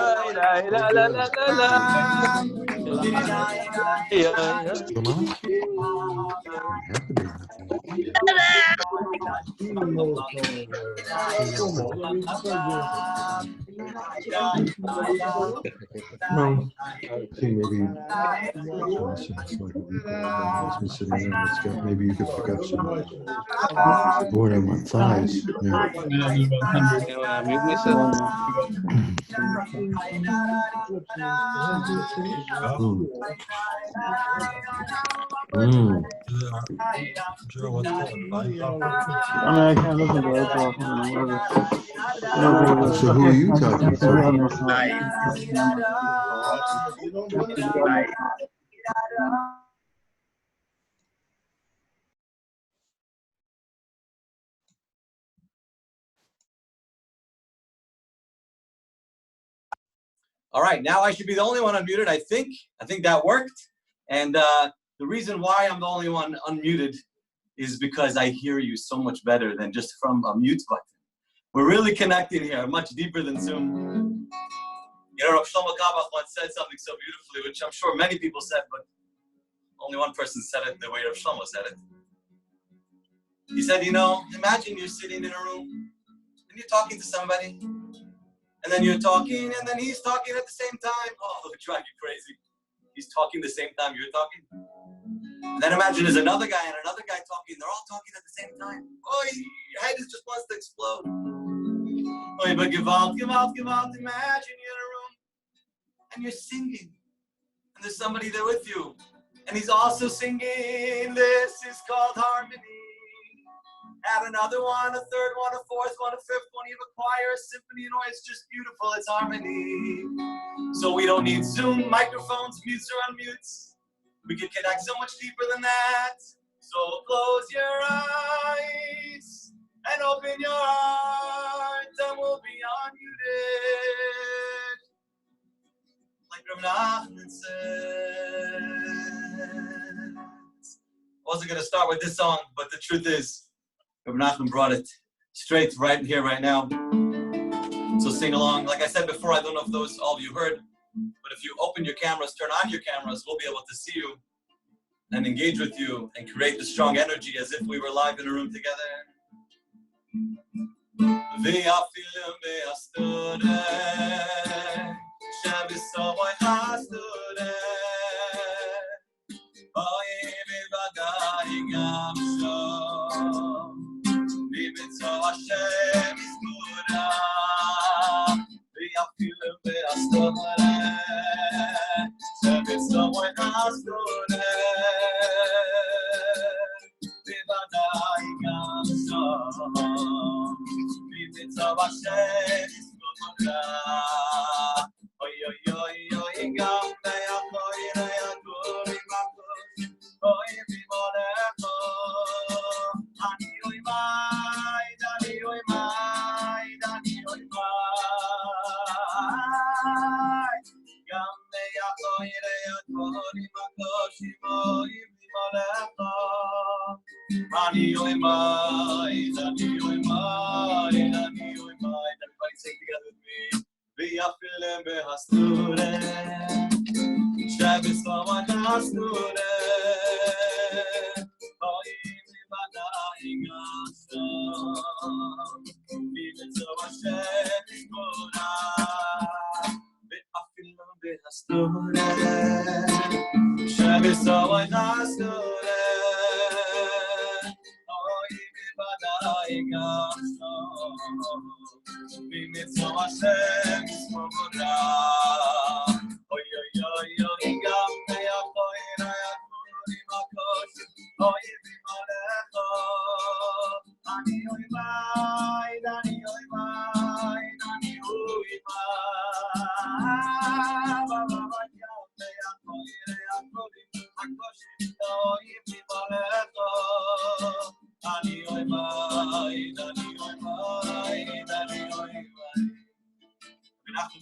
I think maybe maybe you could pick up some board on my thighs. Yeah. Mute myself. I can't listen to it so often. I'm nervous. So who are you talking to? All right, now I should be the only one unmuted, I think. I think that worked. And the reason why I'm the only one unmuted is because I hear you so much better than just from a mute button. We're really connecting here, much deeper than Zoom. You know, Rav Shlomo Kabach once said something so beautifully, which I'm sure many people said, but only one person said it the way Rav Shlomo said it. He said, you know, imagine you're sitting in a room and you're talking to somebody. And then you're talking, and then he's talking at the same time. Oh, it'll drive you crazy. He's talking the same time you're talking. And then imagine there's another guy and another guy talking. They're all talking at the same time. Oh, your head just wants to explode. Oh, but give out. Imagine you're in a room, and you're singing. And there's somebody there with you. And he's also singing. This is called harmony. Add another one, a third one, a fourth one, a fifth one. You have a choir, a symphony, you know, it's just beautiful. It's harmony. So we don't need Zoom, microphones, mutes or unmutes. We can connect so much deeper than that. So close your eyes and open your heart, and we'll be unmuted. Like Rav Nachman says. I wasn't going to start with this song, but the truth is, Rav Nachman brought it straight right here, right now. So sing along. Like I said before, I don't know if all of you heard, but if you open your cameras, turn on your cameras, we'll be able to see you and engage with you and create the strong energy as if we were live in a room together. Hashem is good. We are feeling better. Serving someone else good. We are dying on song. Limits of Hashem is good. Oy oy oy oy gam na ya koi na ya koi ma koi mi molecho. Ani oy mai. Everybody sing together with me. V'yafilim behasture, Shabbos v'hasture.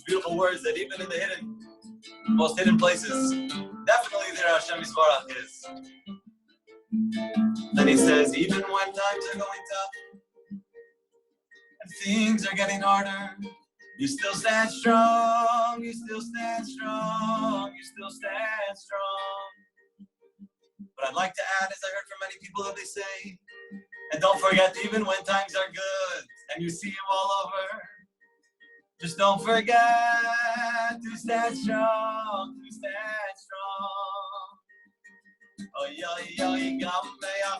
Beautiful words that even in the most hidden places, definitely there Hashem Yisbarach is. Then he says, even when times are going tough and things are getting harder, You still stand strong, you still stand strong, you still stand strong. What I'd like to add is I heard from many people that they say, and don't forget, even when times are good and you see him all over, just don't forget to stand strong, to stand strong. Oh, yo, yo, you got me, I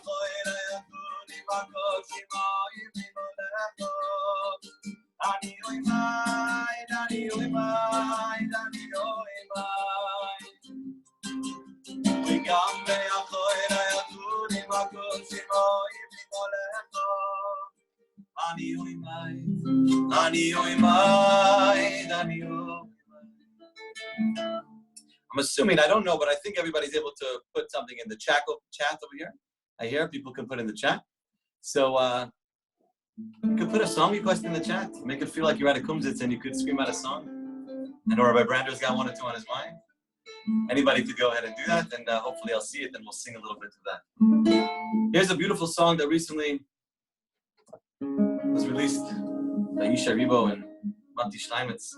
I'm assuming, I don't know, but I think everybody's able to put something in the chat over here. I hear people can put in the chat. So you could put a song request in the chat. Make it feel like you're at a kumsitz and you could scream out a song. I know Rabbi Brander's got one or two on his mind. Anybody could go ahead and do that, and hopefully I'll see it, and we'll sing a little bit of that. Here's a beautiful song that recently was released by Yisha Ribo and Mati Steinmetz.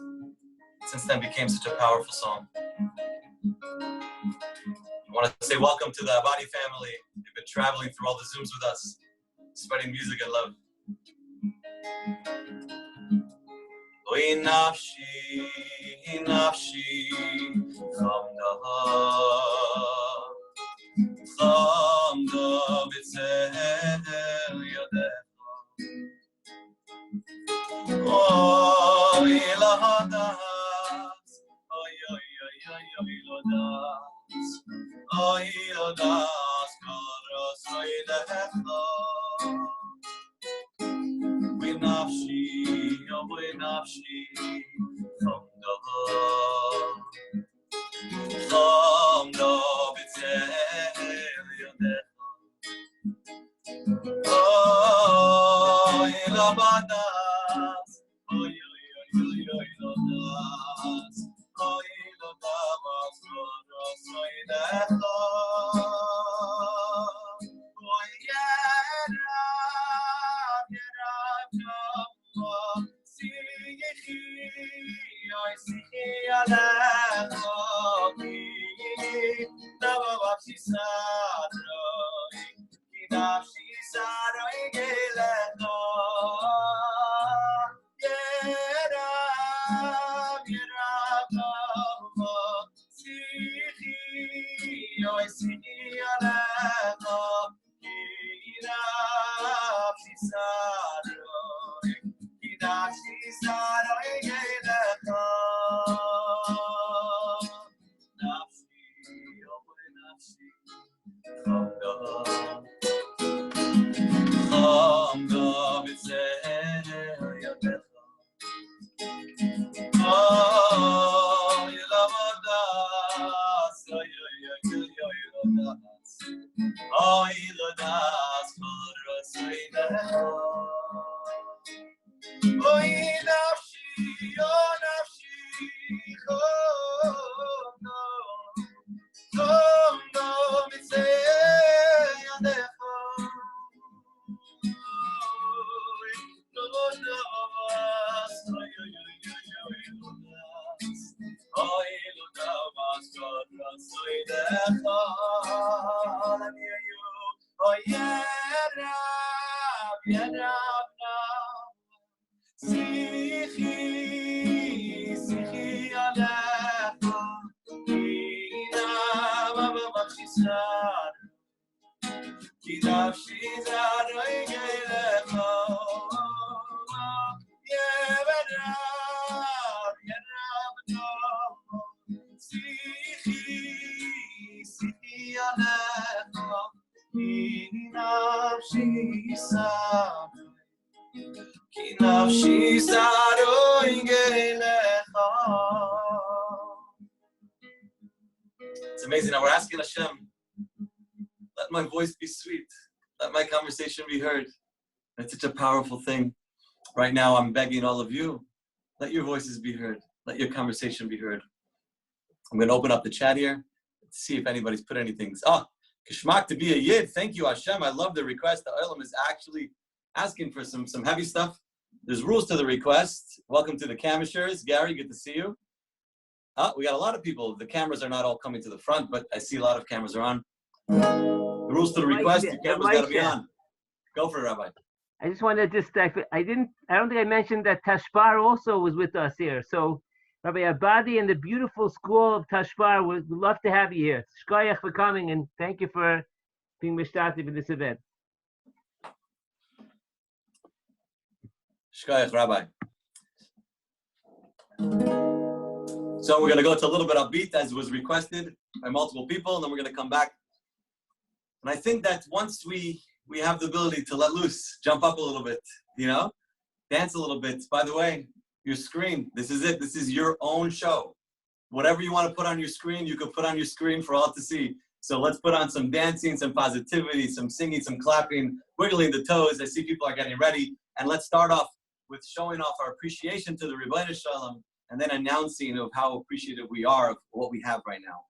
Since then became such a powerful song. I want to say welcome to the Abadi family. They've been traveling through all the Zooms with us, spreading music and love. Oy nafshi, nafshi, chamda b'tzel yadecha. Oy lahadas, oy oy oy oy oy lahadas, oy lahadas, karas oy lecha. Nafshi, oh nafshi, chamda b'tzel yadecha. Oy labadas, oy oy oy oy oy labadas, oy labadas, karas oy lecha. Oy yerab, yerab. Sichi alecha nafshi saroi, ki nafshi saroi gelecha. Yerab, yerab sichi alecha, ki nafshi saroi. Nafshi saroi gelecha, nafshi, oh nafshi, chamda b'tzel yadecha. Oh, yilamadas, oy oy oy oy ladas, oh ladas, karas oy lecha. Oy nafshi, oh nafshi, chamda b'tzel yadecha. Ladas, oy oy oy oy ladas, oy ladas, karas oy lecha. Oy yerab, yerab. Sichi alecha, ki nafshi saroi gelecha. Yerab, yerab, sichi alecha, ki nafshi saroi. It's amazing how we're asking Hashem, let my voice be sweet, let my conversation be heard. It's such a powerful thing. Right now I'm begging all of you, let your voices be heard, let your conversation be heard. I'm going to open up the chat here, see if anybody's put anything. Kishmak to be a Yid, thank you Hashem, I love the request. The Olam is actually asking for some heavy stuff. There's rules to the request. Welcome to the camishers. Gary, good to see you. We got a lot of people. The cameras are not all coming to the front, but I see a lot of cameras are on. The rules to the request, your camera's got to be on. Go for it, Rabbi. I just wanted to just, I don't think I mentioned that Tashbar also was with us here. So Rabbi Abadi and the beautiful school of Tashbar, we'd love to have you here. Shkoyach for coming, and thank you for being mishtatif in this event. Shkoyach, Rabbi. So we're going to go to a little bit upbeat as was requested by multiple people, and then we're going to come back. And I think that once we have the ability to let loose, jump up a little bit, you know, dance a little bit. By the way, your screen, this is it. This is your own show. Whatever you want to put on your screen, you can put on your screen for all to see. So let's put on some dancing, some positivity, some singing, some clapping, wiggling the toes. I see people are getting ready. And let's start off with showing off our appreciation to the Rebbeinu Shalom, and then announcing of how appreciative we are of what we have right now.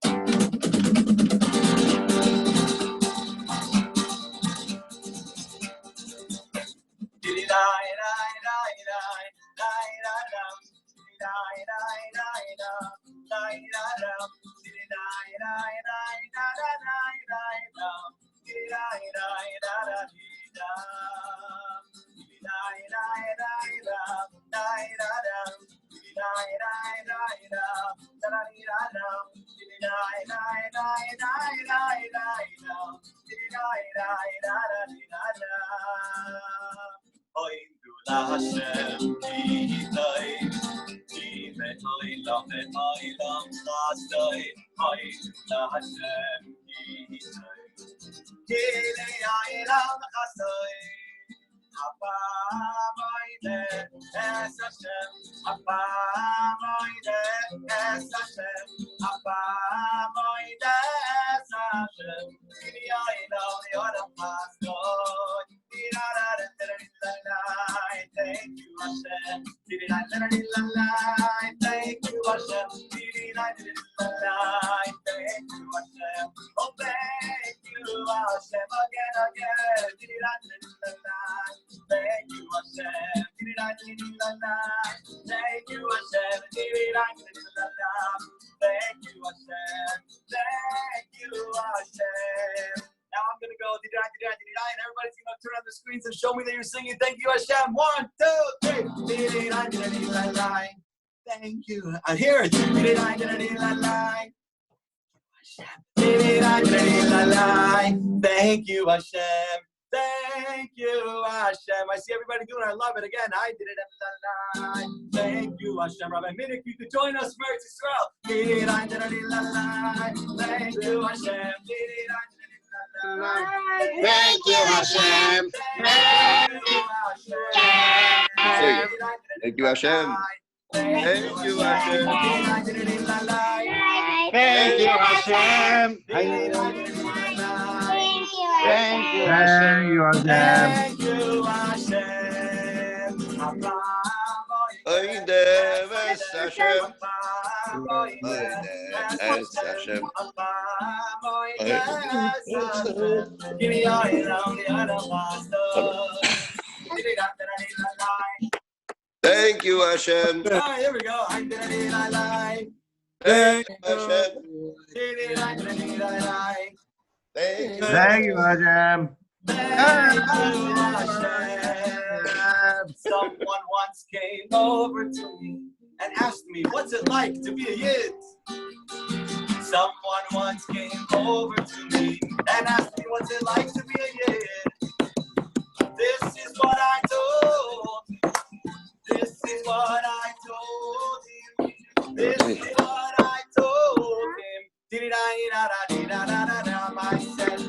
And show me that you're singing. Thank you, Hashem. 1, 2, 3. Thank you. I hear it. Thank you, Hashem. Thank you, Hashem. I see everybody doing it. I love it. Again, I did it. Thank you, Hashem. Rabbi Minik, you could join us, Meretz Yisrael. Thank you, Hashem. Thank you, Hashem. Thank you, Hashem. Thank you, Hashem. Thank you, Hashem. Thank you, Hashem. Thank you, Hashem. Thank you, Hashem. All right, here we go. Thank you, Hashem. Thank you, Hashem. Someone once came over to me and asked me, what's it like to be a Yid? Someone once came over to me and asked me, what's it like to be a Yid? This is what I told him. This is what I told him. This is what I told him. I said,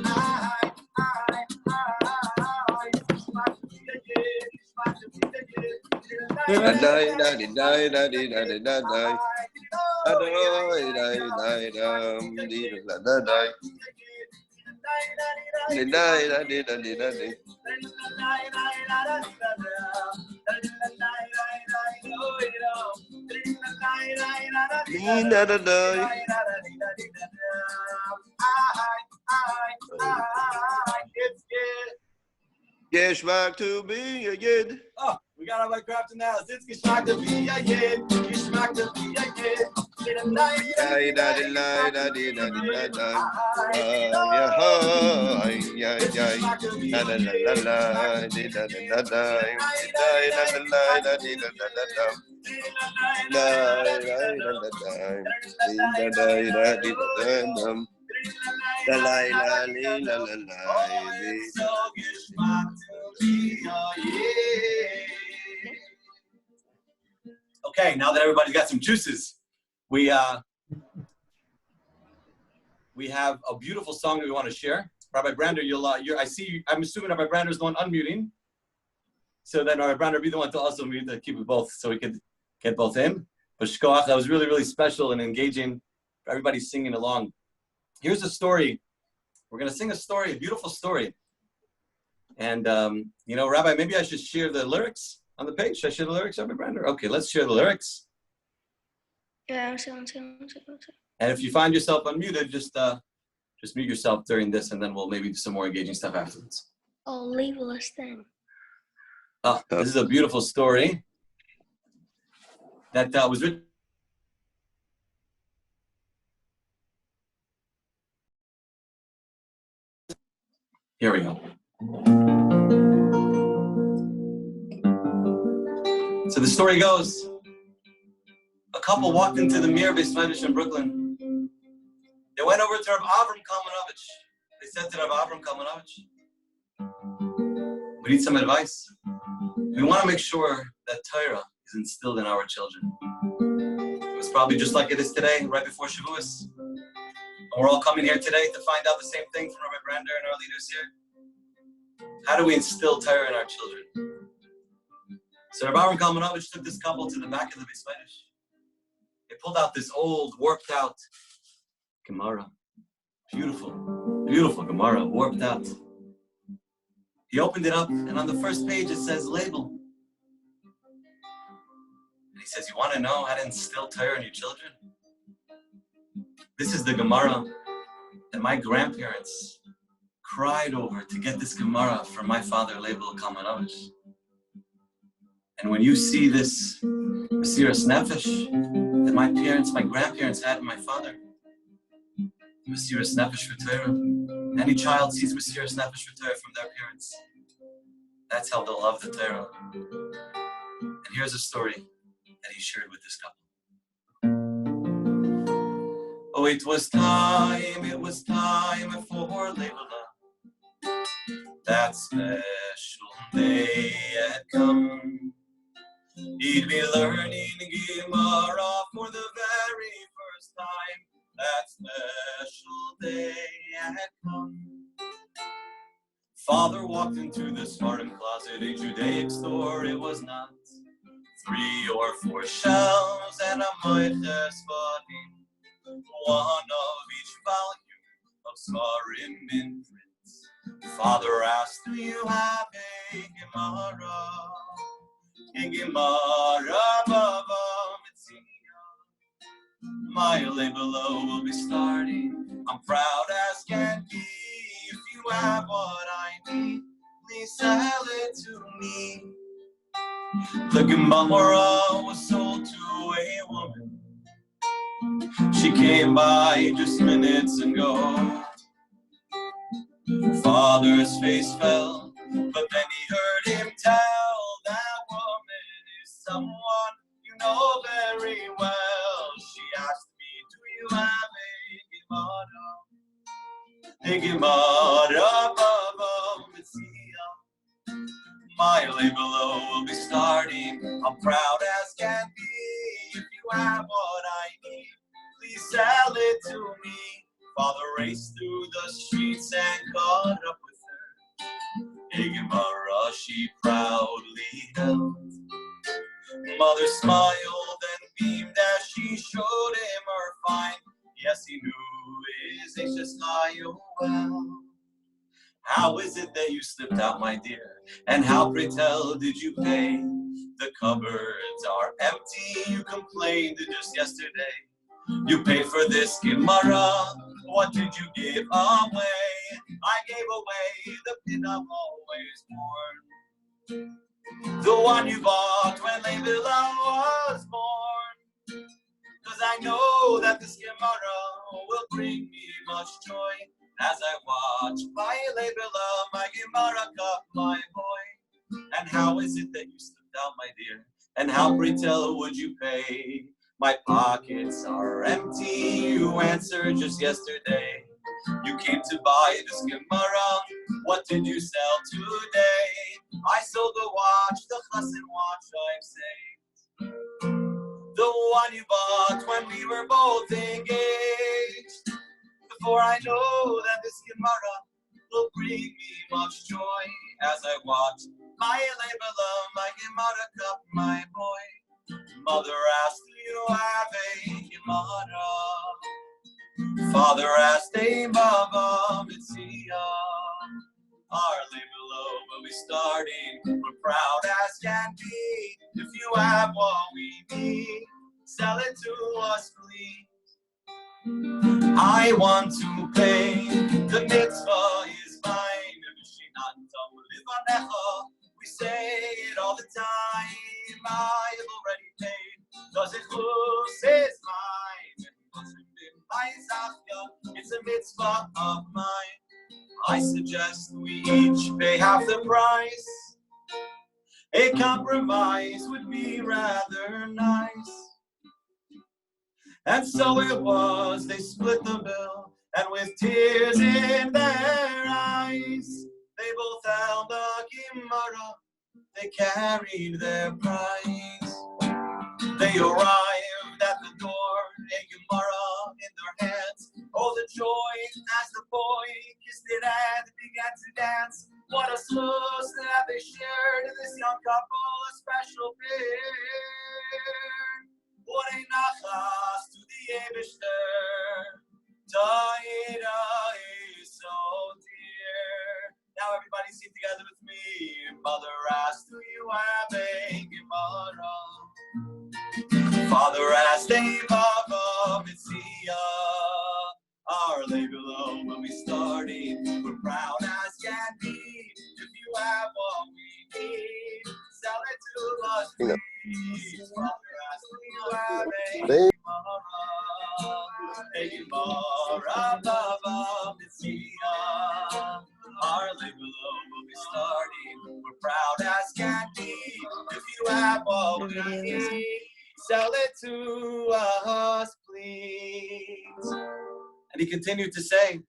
Geshmak to be a Yid. Oh, We got Rabbi Kraft in the house. It's Geschmack to be a yid. Geschmack to be a yid. Okay, now that everybody's got some juices, we have a beautiful song that we want to share. Rabbi Brander, I'm assuming Rabbi Brander is the one unmuting. So then Rabbi Brander be the one to also mute to keep it both so we could get both in. But shkoach, that was really, really special and engaging. Everybody's singing along. Here's a story. We're going to sing a story, a beautiful story. And, Rabbi, maybe I should share the lyrics on the page. Should I share the lyrics, Rabbi Brander? Okay, let's share the lyrics. Yeah, and if you find yourself unmuted, just mute yourself during this, and then we'll maybe do some more engaging stuff afterwards. Oh, leave us then. Oh, this is a beautiful story that was written. Here we go. So the story goes, a couple walked into the Mir Beis Medrash in Brooklyn. They went over to Rav Avram Kalmanovich. They said to Rav Avram Kalmanovich, we need some advice. We want to make sure that Torah is instilled in our children. It was probably just like it is today, right before Shavuos. And we're all coming here today to find out the same thing from Rabbi Brander and our leaders here. How do we instill Torah in our children? So Rav Avram Kalmanovich took this couple to the back of the Beis Medrash. They pulled out this old, warped out Gemara. Beautiful, beautiful Gemara, warped out. He opened it up, and on the first page it says label. And he says, you want to know how to instill Torah in your children? This is the Gemara that my grandparents cried over to get this Gemara from my father, Label Kalmanovich. And when you see this Mesiras Nefesh that my grandparents had in my father, Mesiras Nefesh for Torah. Any child sees Mesiras Nefesh for Torah from their parents. That's how they'll love the Torah. And here's a story that he shared with this couple. Oh, it was time for Leila. That special day had come. He'd be learning Gemara for the very first time. That special day had come. Father walked into the Spartan closet, a Judaic store. It was not 3 or 4 shelves and a moiches button, one of each volume of Svarim in print. Father asked, do you have a Gemara? A Gemara, Baba, Mitzvah. My label will be starting. I'm proud as can be. If you have what I need, please sell it to me. The Gemara was sold to a woman. She came by just minutes ago. Father's face fell, but then he heard him tell, that woman is someone you know very well. She asked me, do you have a Gemara, Baba, Mitzvah? My label will be starting. I'm proud as can be. If you have what I need, please sell it to me. Father raced through the streets and caught up with her. A Gemara she proudly held. Mother smiled and beamed as she showed him her find. Yes, he knew his Isheschayo well. How is it that you slipped out, my dear? And how, pray tell, did you pay? The cupboards are empty, you complained just yesterday. You paid for this Gemara, what did you give away? I gave away the pin I've always worn. the one you bought when Leila was born. 'Cause I know that this Gemara will bring me much joy as I watch my Leila, my Gemara cup, my boy. And how is it that you slipped out, my dear? And how, Britel, would you pay? My pockets are empty, you answered just yesterday. You came to buy this Gemara, what did you sell today? I sold the watch, the chassan watch, I'm saying. The one you bought when we were both engaged. Before I know that this Gemara will bring me much joy as I watch my Leila, my Gemara cup, my boy. Mother asked, do you have a Gemara? Father asked, hey, Baba, Mitzia. Our Leila will be starting. We're proud as can be. If you have what we need, sell it to us, please. I want to pay. The mitzvah is mine. We say it all the time. I have already paid. 'Cause it is mine. It's a mitzvah of mine. I suggest we each pay half the price. A compromise would be rather nice. And so it was, they split the bill, and with tears in their eyes, they both held the Gemara, they carried their prize. They arrived at the door, a Gemara in their hands. Oh, the joy as the boy kissed it and began to dance. What a sluice that they shared in this young couple, a special pair. What a nachas to the Eibishter. Taira is so dear. Now everybody sing together with me. Mother asked, do you have a Gemara? Father asked, hey, Baba, Mitzia. Our Leila will be starting. We're proud as can be. If you have what we need, sell it to us, please. Father asked, do you have a Gemara, Baba, Mitzia. Our Leila will be starting. We're proud as can be. If you have what we need, sell it to us, please. And he continued to say,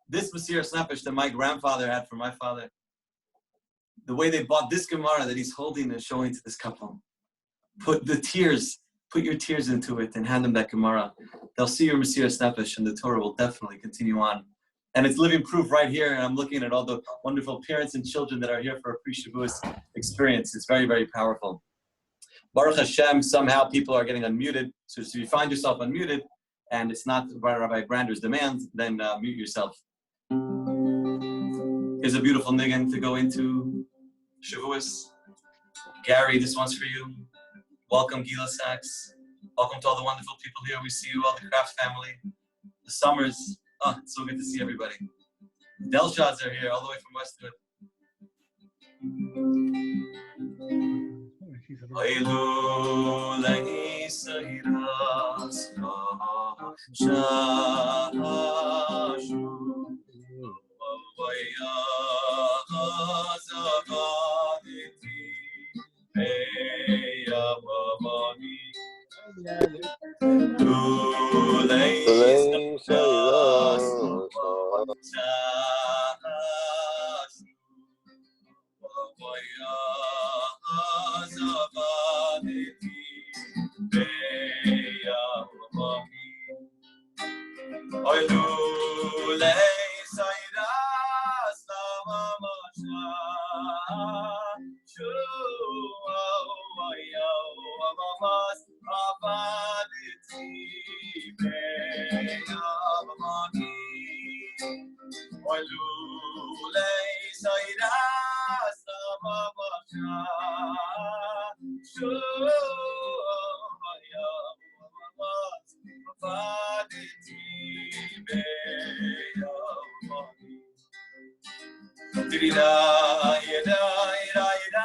this Mesiras Nefesh that my grandfather had for my father, the way they bought this Gemara that he's holding and showing to this couple, put your tears into it and hand them that Gemara. They'll see your Mesiras Nefesh, and the Torah will definitely continue on. And it's living proof right here, and I'm looking at all the wonderful parents and children that are here for a pre-Shavuos experience. It's very, very powerful. Baruch Hashem, somehow people are getting unmuted. So if you find yourself unmuted, and it's not Rabbi Grander's demand, then mute yourself. Here's a beautiful niggin to go into Shavuos. Gary, this one's for you. Welcome, Gila Sachs. Welcome to all the wonderful people here. We see you, all the Kraft family. The Summers. Oh, it's so good to see everybody. Delshads are here, all the way from Westwood. Oilulei Seiras Shashu Oyazavaditi Eyavavani Lulei Seiras Shashu Oyazavaditi Eyavavani Oilulei Seiras Shashu Oyazavaditi Eyavavani Oilulei Seiras Shashu Oyazavaditi Eyavavani Dida, yada, yada, yada,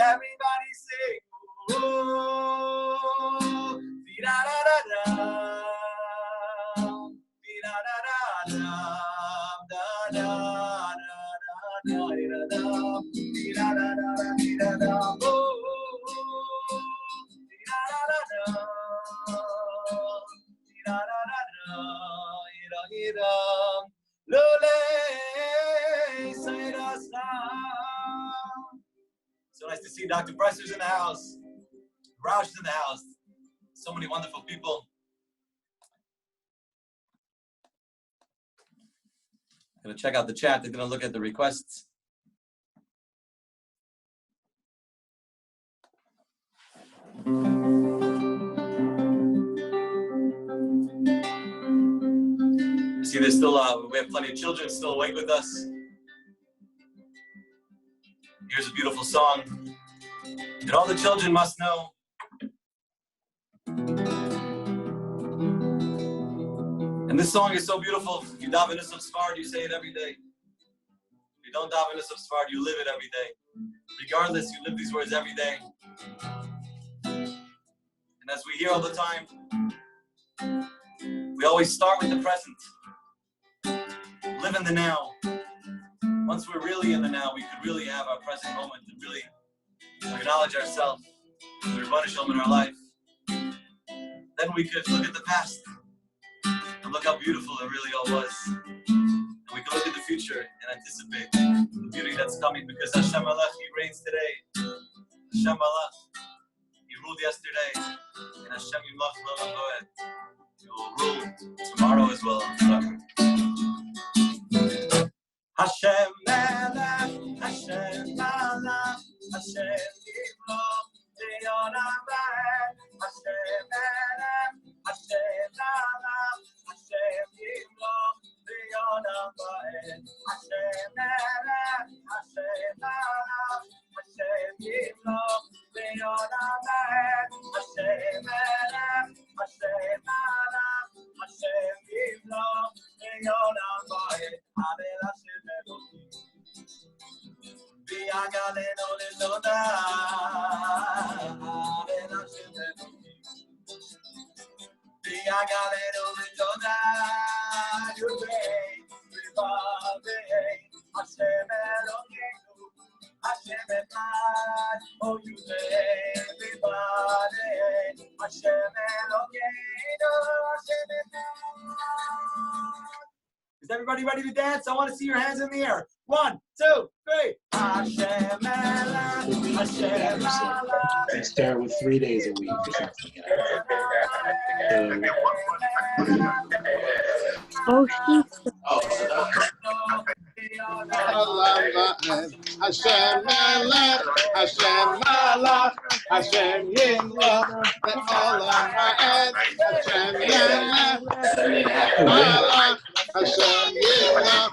Everybody sing. Oh, So nice to see Dr. Presser's in the house. Roush is in the house. So many wonderful people. Gonna check out the chat. They're gonna look at the requests. See, there's still we have plenty of children still awake with us. Here's a beautiful song that all the children must know. And this song is so beautiful. If you daven Nusach Sfard, you say it every day. If you don't daven Nusach Sfard, you live it every day. Regardless, you live these words every day. And as we hear all the time, we always start with the present. Live in the now. Once we're really in the now, we could really have our present moment and really acknowledge ourselves, the Rebbeinu Shalom in our life. Then we could look at the past and look how beautiful it really all was. And we can look at the future and anticipate the beauty that's coming, because Hashem Malach, He reigns today. Hashem Malach, He ruled yesterday. And Hashem Yimlach L'olam Va'ed, He will rule tomorrow as well. Hashem Melech, Hashem Malach, Hashem Yimlach L'olam Va'ed, Hashem Melech, Hashem Malach, Hashem Yimlach L'olam Va'ed, Hashem Melech, Hashem Malach, Hashem Yimlach L'olam Va'ed, Hashem Melech, Hashem Malach, Hashem Yimlach L'olam Va'ed. Hail Hashem Elohim, Is everybody ready to dance? I want to see your hands in the air. 1, 2, 3. Hashem Elad, Hashem Elad. And start with 3 days a week or something. Oh, she's Hashem Melech, Hashem Malach, Hashem Yimlach, Olam Ha'ed, Hashem Melech, Malach, Hashem Yimlach,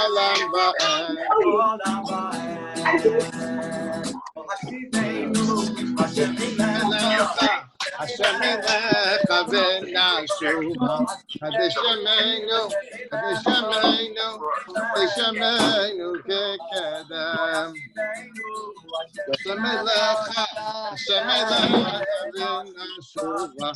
Olam Ha'ed. Hashem Melech, Avena Shuva, Hadeshemeinu, Hadeshemeinu, Hadeshemeinu Kekedem. Hashem Melech, Hashem Melech, Avena Shuva.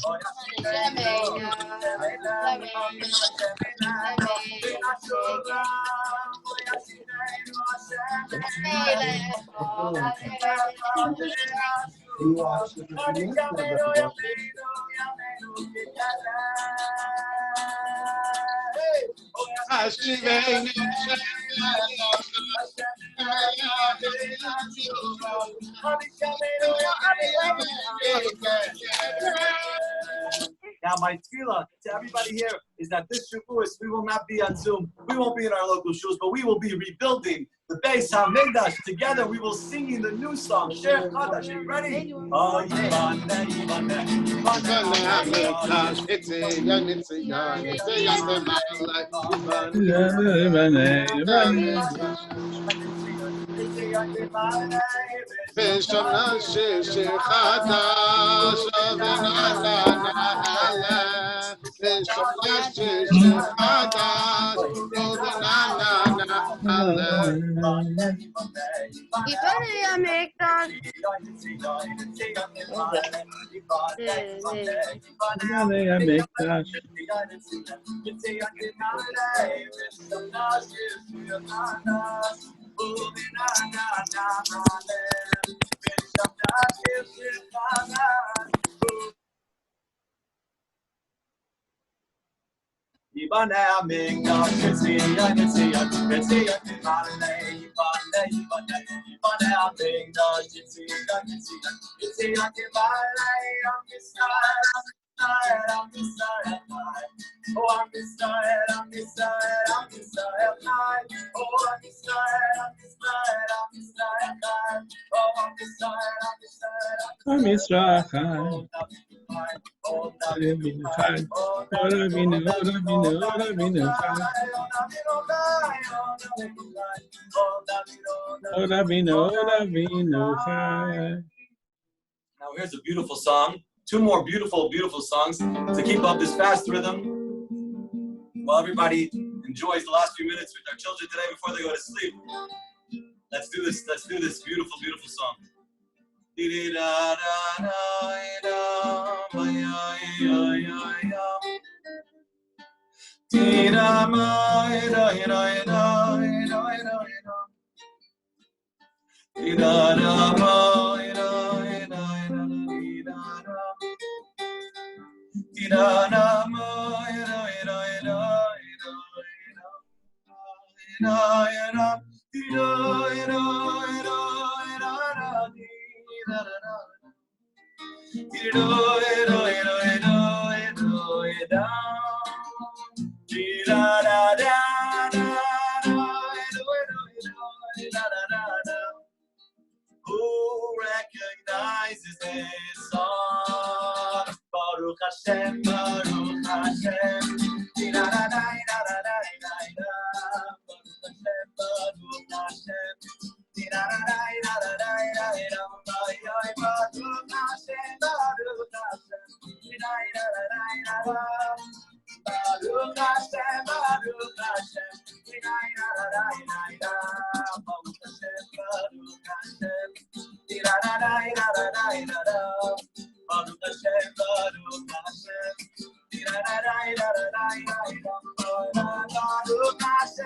Now, my tefillah to everybody here is that this Shavuos we will not be on Zoom. We won't be in our local shuls, but we will be rebuilding the Beis HaMikdash. Together, we will sing the new song, Shir Chadash. Are you ready? Oh, Now here's a beautiful song. 2 more beautiful, beautiful songs to keep up this fast rhythm while everybody enjoys the last few minutes with our children today before they go to sleep. Let's do this. Let's do this beautiful, beautiful song. Who recognizes this song? Baruch Hashem, Baruch Hashem. Baruch Hashem, Baruch Hashem.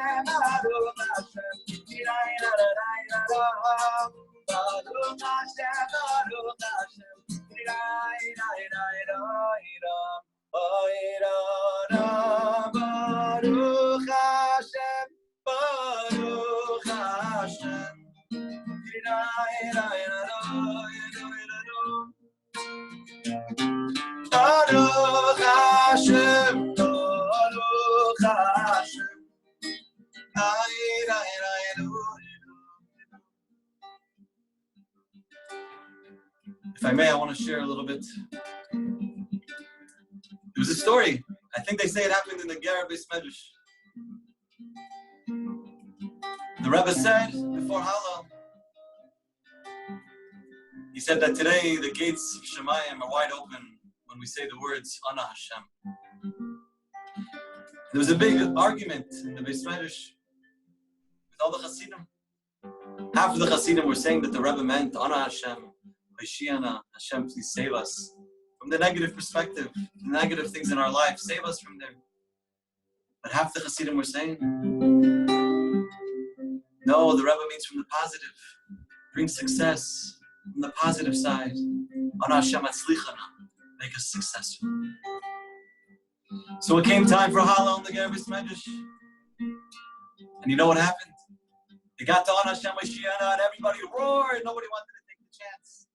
Hashem, Baruch Hashem, Baruch Hashem, Baruch Hashem, Baruch Hashem, Baruch Hashem. Baruch Hashem, Baruch Hashem. If I may, I want to share a little bit. There was a story. I think they say it happened in the Ger Beis Medrash. The Rebbe said before Hallel, he said that today the gates of Shemayim are wide open when we say the words Ana Hashem. There was a big argument in the Beis Medrash with all the Hasidim. Half of the Hasidim were saying that the Rebbe meant Ana Hashem, Hashiana, Hashem, please save us from the negative perspective, the negative things in our life, save us from them. But half the Hasidim were saying, no, the Rebbe means from the positive, bring success from the positive side. Ana Hashem atzlichana, make us successful. So it came time for Hallel in the Ger Beis Medrash. And you know what happened? They got to Ana Hashem Hashiana and everybody roared. Nobody wanted to take the chance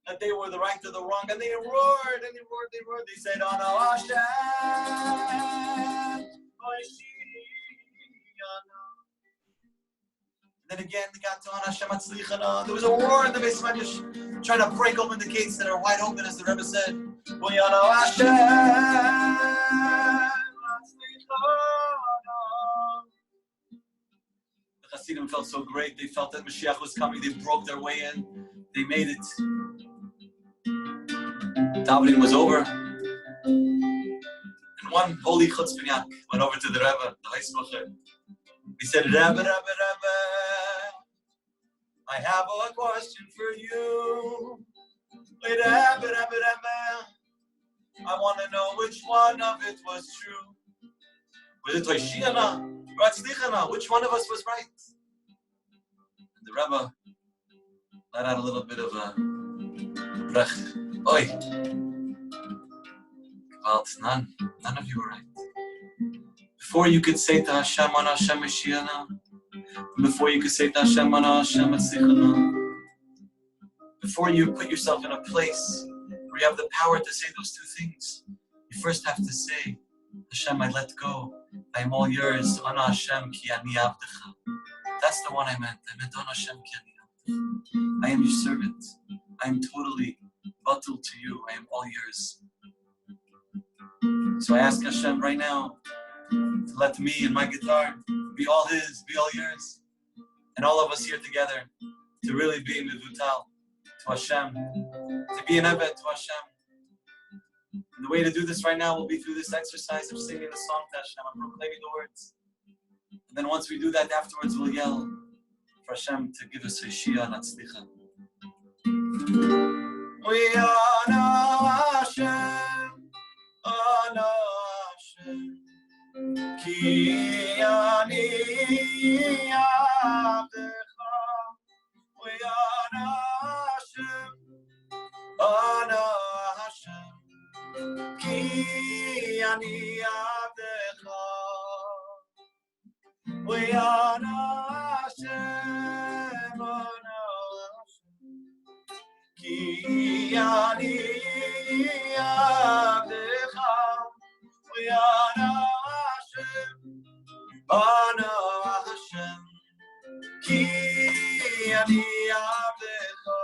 that they were the right or the wrong. And they roared and they roared, they roared. They said, Ana Hashem Hashiana. Then again, they got to Ana Hashem atzlichana. There was a roar in the Beis Medrash, trying to break open the gates that are wide open, as the Rebbe said. Ana Hashem atzlichana. The Hasidim felt so great. They felt that Mashiach was coming. They broke their way in. They made it. Davening was over. And one holy chutzpah went over to the Rebbe, the Heismacher. He said, Rebbe, Rebbe, Rebbe, I have a question for you. Rebbe, Rebbe, Rebbe, I want to know which one of it was true. Was it Hashiana or Atzlichana? Which one of us was right? And the Rebbe let out a little bit of a brech. Oi. Well, none of you were right. Before you could say to Hashem, Ana Hashem Hashiana, before you could say to Hashem, Ana Hashem Atzlichana, before you put yourself in a place where you have the power to say those two things, you first have to say, Hashem, I let go. I am all yours. Ana Hashem ki ani avdecha. That's the one I meant. I meant Ana Hashem ki ani avdecha. I am your servant. I am totally batul to you. I am all yours. So I ask Hashem right now to let me and my guitar be all his, be all yours. And all of us here together to really be mivutal to Hashem, to be an evet to Hashem. And the way to do this right now will be through this exercise of singing the song to Hashem and proclaiming the words. And then once we do that, afterwards we'll yell for Hashem to give us Hashia and Atzlicha. We honor Hashem, honor Hashem, ki ani avdecha. We honor Hashem, honor Hashem, ki ani avdecha. We honor Hashem, honor Hashem, ki ani avdecha. We honor Hashem, honor Hashem, ki ani avdecha.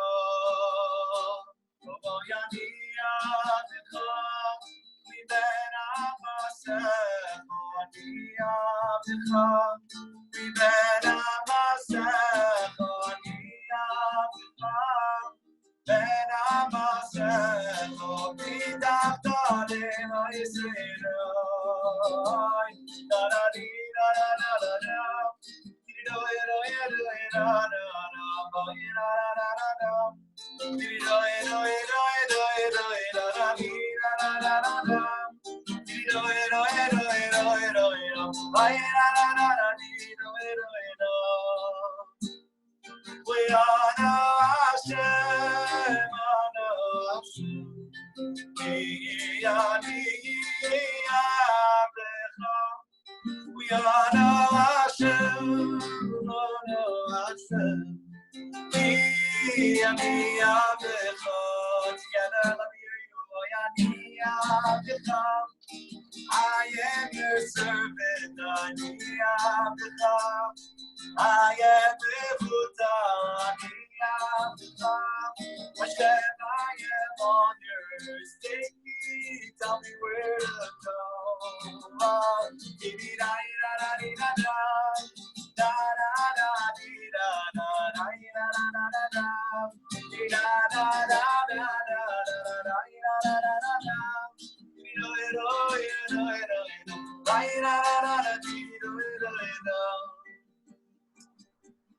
Oh, ani avdecha, mi ben amasech. Ani avdecha, mi ben amasech. Ani avdecha, ben amasech. Mi daftale ha'yisrael. Da da di da da da da da. Do it, do it, do it, da da da da. Do it, da da da da. Do it, do it, do it, do it, do it, do it, da da di da da da da da. Do it, do it, do it, do it, do it, do it. Ay da da da da di da Together, let me hear you. I am your servant, I am the Buddha, Hashem, I am on yours. Take me, tell me where to go.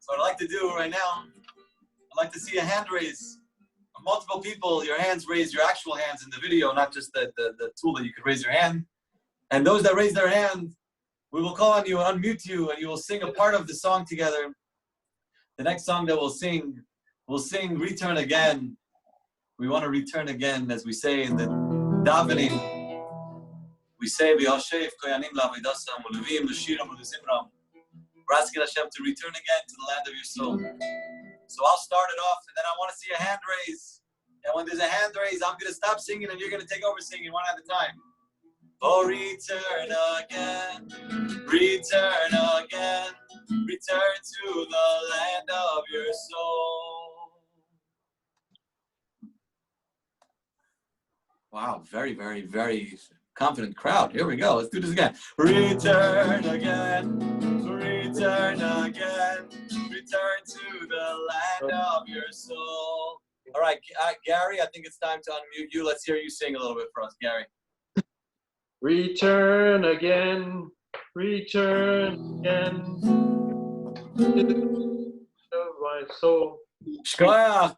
So what I'd like to do right now, I'd like to see a hand raise. Multiple people, your hands raise, your actual hands in the video, not just the tool that you could raise your hand. And those that raise their hand, we will call on you and unmute you, and you will sing a part of the song together. The next song that we'll sing Return Again. We want to return again, as we say in the davening. We say, we're asking Hashem to return again to the land of your soul. So I'll start it off, and then I want to see a hand raise. And when there's a hand raise, I'm going to stop singing, and you're going to take over singing one at a time. Oh, return again, return again, return to the land of your soul. Wow, very, very, very confident crowd. Here we go. Let's do this again. Return again, return again, return to the land of your soul. All right, Gary, I think it's time to unmute you. Let's hear you sing a little bit for us, Gary. Return again, return again. Of my soul. Shkoyach.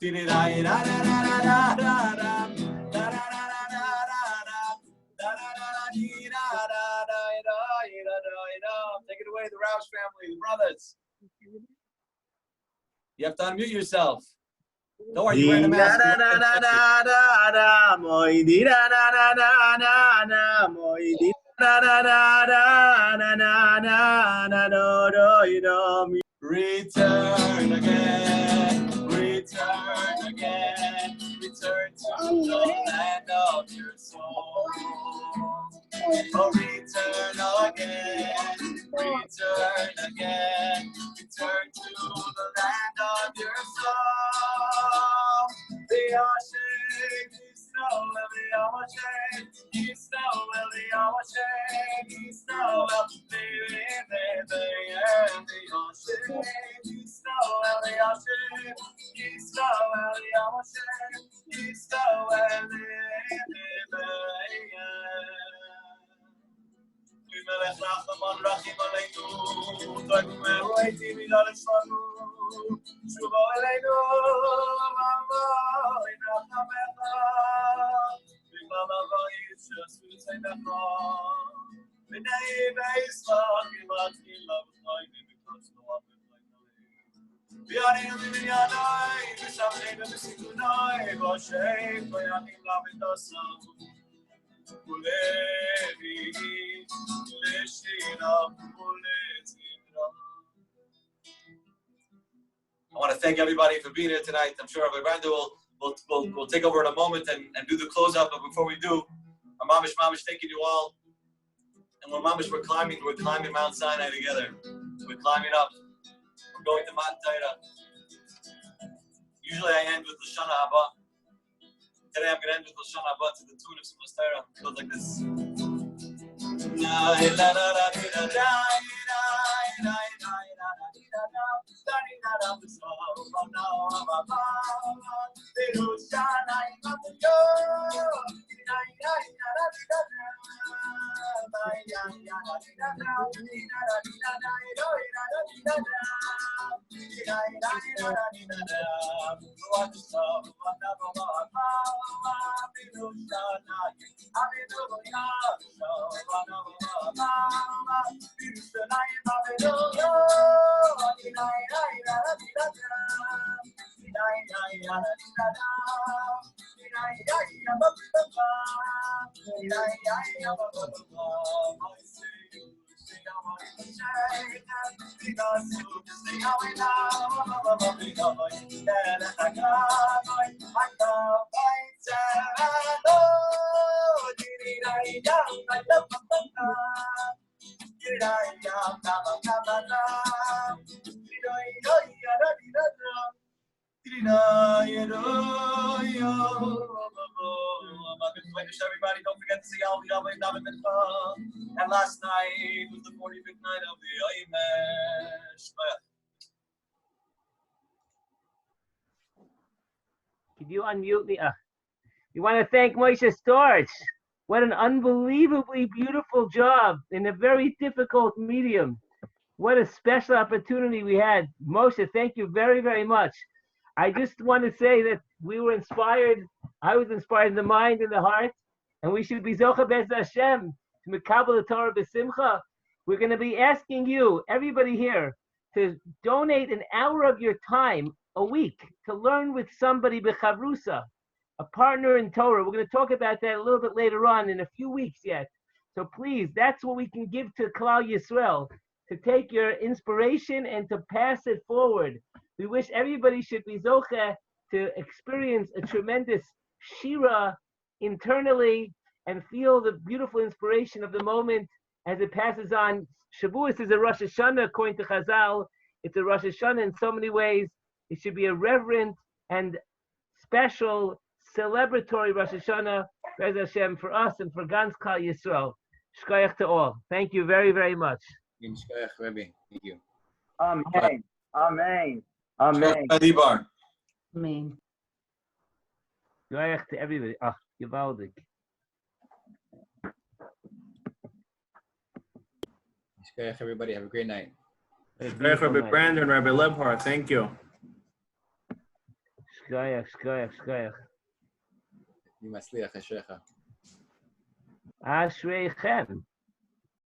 Take it away, the Roush family, the brothers. You have to unmute yourself. Don't worry, you're wearing a mask. Return again, return again, return to the land of your soul. Oh, return again, return again, return to the land of your soul. The ocean is snow, the ocean is snow, the ocean is snow, the ocean is snow, the ocean is snow, the ocean is snow, מלך רחמן רחים עלינו, תגמרו איתי בגלל אצלנו, שובו אלינו, מבוא ינחמך, בגלל הבית שעשו צדקך, ונהי בישמח כמעט גילה וחיים מקדוש נורא וחיים. ויענים מבנייני, ושמחים ובסיכוני, והשם ויענים לעבד הסם. I want to thank everybody for being here tonight. I'm sure Rabbi Brando will take over in a moment and do the closeout. But before we do, I'm Mamish taking you all. And when Mamish we're climbing Mount Sinai together. We're climbing up. We're going to Mount Taira. Usually I end with Lashana Haba. Today I'm going to end with Lashon Haba to the tune of Simos Torah. It goes like this. Everybody, don't forget to see Al Yahweh David Mincha. And last night was the 45th night of the Oimesh. Can you unmute me? We want to thank Moshe Storch. What an unbelievably beautiful job in a very difficult medium. What a special opportunity we had. Moshe, thank you very, very much. I just want to say that we were inspired. I was inspired in the mind and the heart, and we should be Zocha Bez Hashem to Mekabel the Torah B'Simcha. We're going to be asking you, everybody here, to donate an hour of your time a week to learn with somebody b'chavrusa, a partner in Torah. We're going to talk about that a little bit later on in a few weeks yet. So please, that's what we can give to Kollel Yisrael, to take your inspiration and to pass it forward. We wish everybody should be zoche to experience a tremendous shira internally and feel the beautiful inspiration of the moment as it passes on. Shavuos is a Rosh Hashanah according to Chazal. It's a Rosh Hashanah in so many ways. It should be a reverent and special celebratory Rosh Hashanah, Bez Hashem, for us and for Gans Kal Yisrael. Shkoyach to all. Thank you very, very much. Shkoyach, Rebbe. Thank you. Amen. Amen. Amen. Amen. Shkoyach to everybody. Gewaldig. Shkoyach, everybody. Have a great night. Rabbi Brandon, Rabbi Lebhar, thank you. Shkoyach, shkoyach, shkoyach. Yimatzliach Hashecha. Ashreichem.